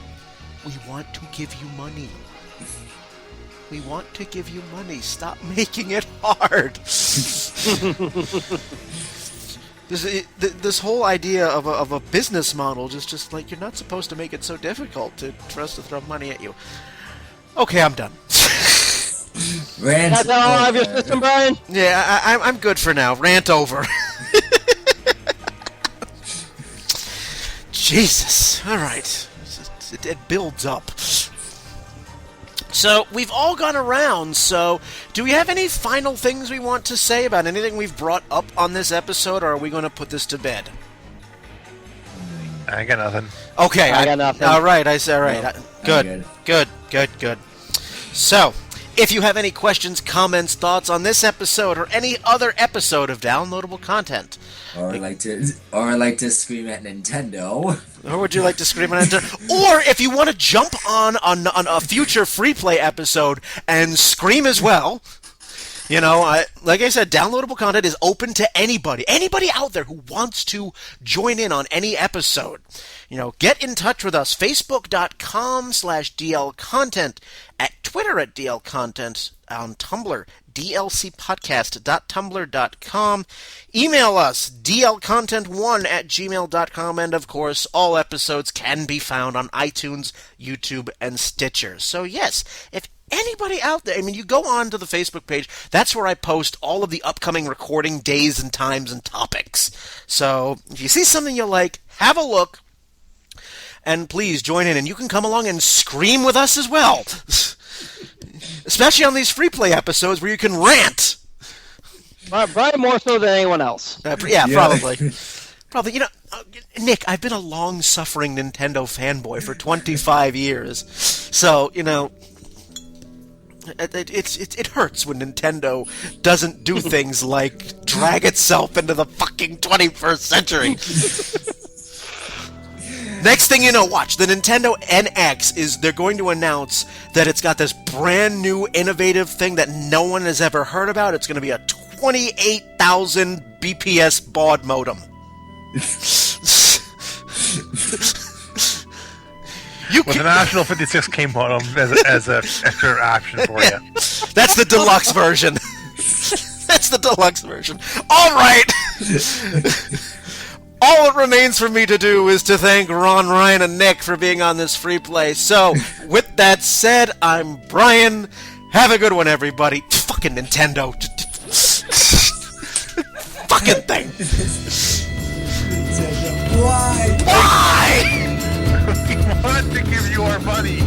we want to give you money. We want to give you money. Stop making it hard. This whole idea of a business model just like, you're not supposed to make it so difficult for us to throw money at you. Okay, I'm done. Rant That's all out of your over. system, Brian? Yeah, I'm good for now. Rant over. Jesus. All right. It builds up. So, we've all gone around, so do we have any final things we want to say about anything we've brought up on this episode, or are we going to put this to bed? I got nothing. Okay. I got nothing. All right, I said, all right. No, Good. So, if you have any questions, comments, thoughts on this episode or any other episode of downloadable content, Or like to scream at Nintendo. or would you like to scream at it? Or if you want to jump on a future free play episode and scream as well, you know, like I said, downloadable content is open to anybody out there who wants to join in on any episode. You know, get in touch with us, facebook.com/DLContent, at Twitter at DLContent, on Tumblr, dlcpodcast.tumblr.com. Email us, dlcontent1@gmail.com, and of course, all episodes can be found on iTunes, YouTube, and Stitcher. So yes, if anybody out there, I mean, you go on to the Facebook page, that's where I post all of the upcoming recording days and times and topics. So if you see something you like, have a look, and please join in, and you can come along and scream with us as well. Especially on these free play episodes where you can rant. Brian more so than anyone else. Yeah, probably. Probably, you know, Nick, I've been a long-suffering Nintendo fanboy for 25 years. So, you know, it hurts when Nintendo doesn't do things like drag itself into the fucking 21st century. Next thing you know, watch, the Nintendo NX they're going to announce that it's got this brand new innovative thing that no one has ever heard about. It's going to be a 28,000 BPS baud modem. With the National 56K modem as an extra option for you. That's the deluxe version. That's the deluxe version. All right. All it remains for me to do is to thank Ron, Ryan, and Nick for being on this free play. So, with that said, I'm Brian. Have a good one, everybody. Fucking Nintendo. Fucking thing. Why? Why? We wanted to give you our money.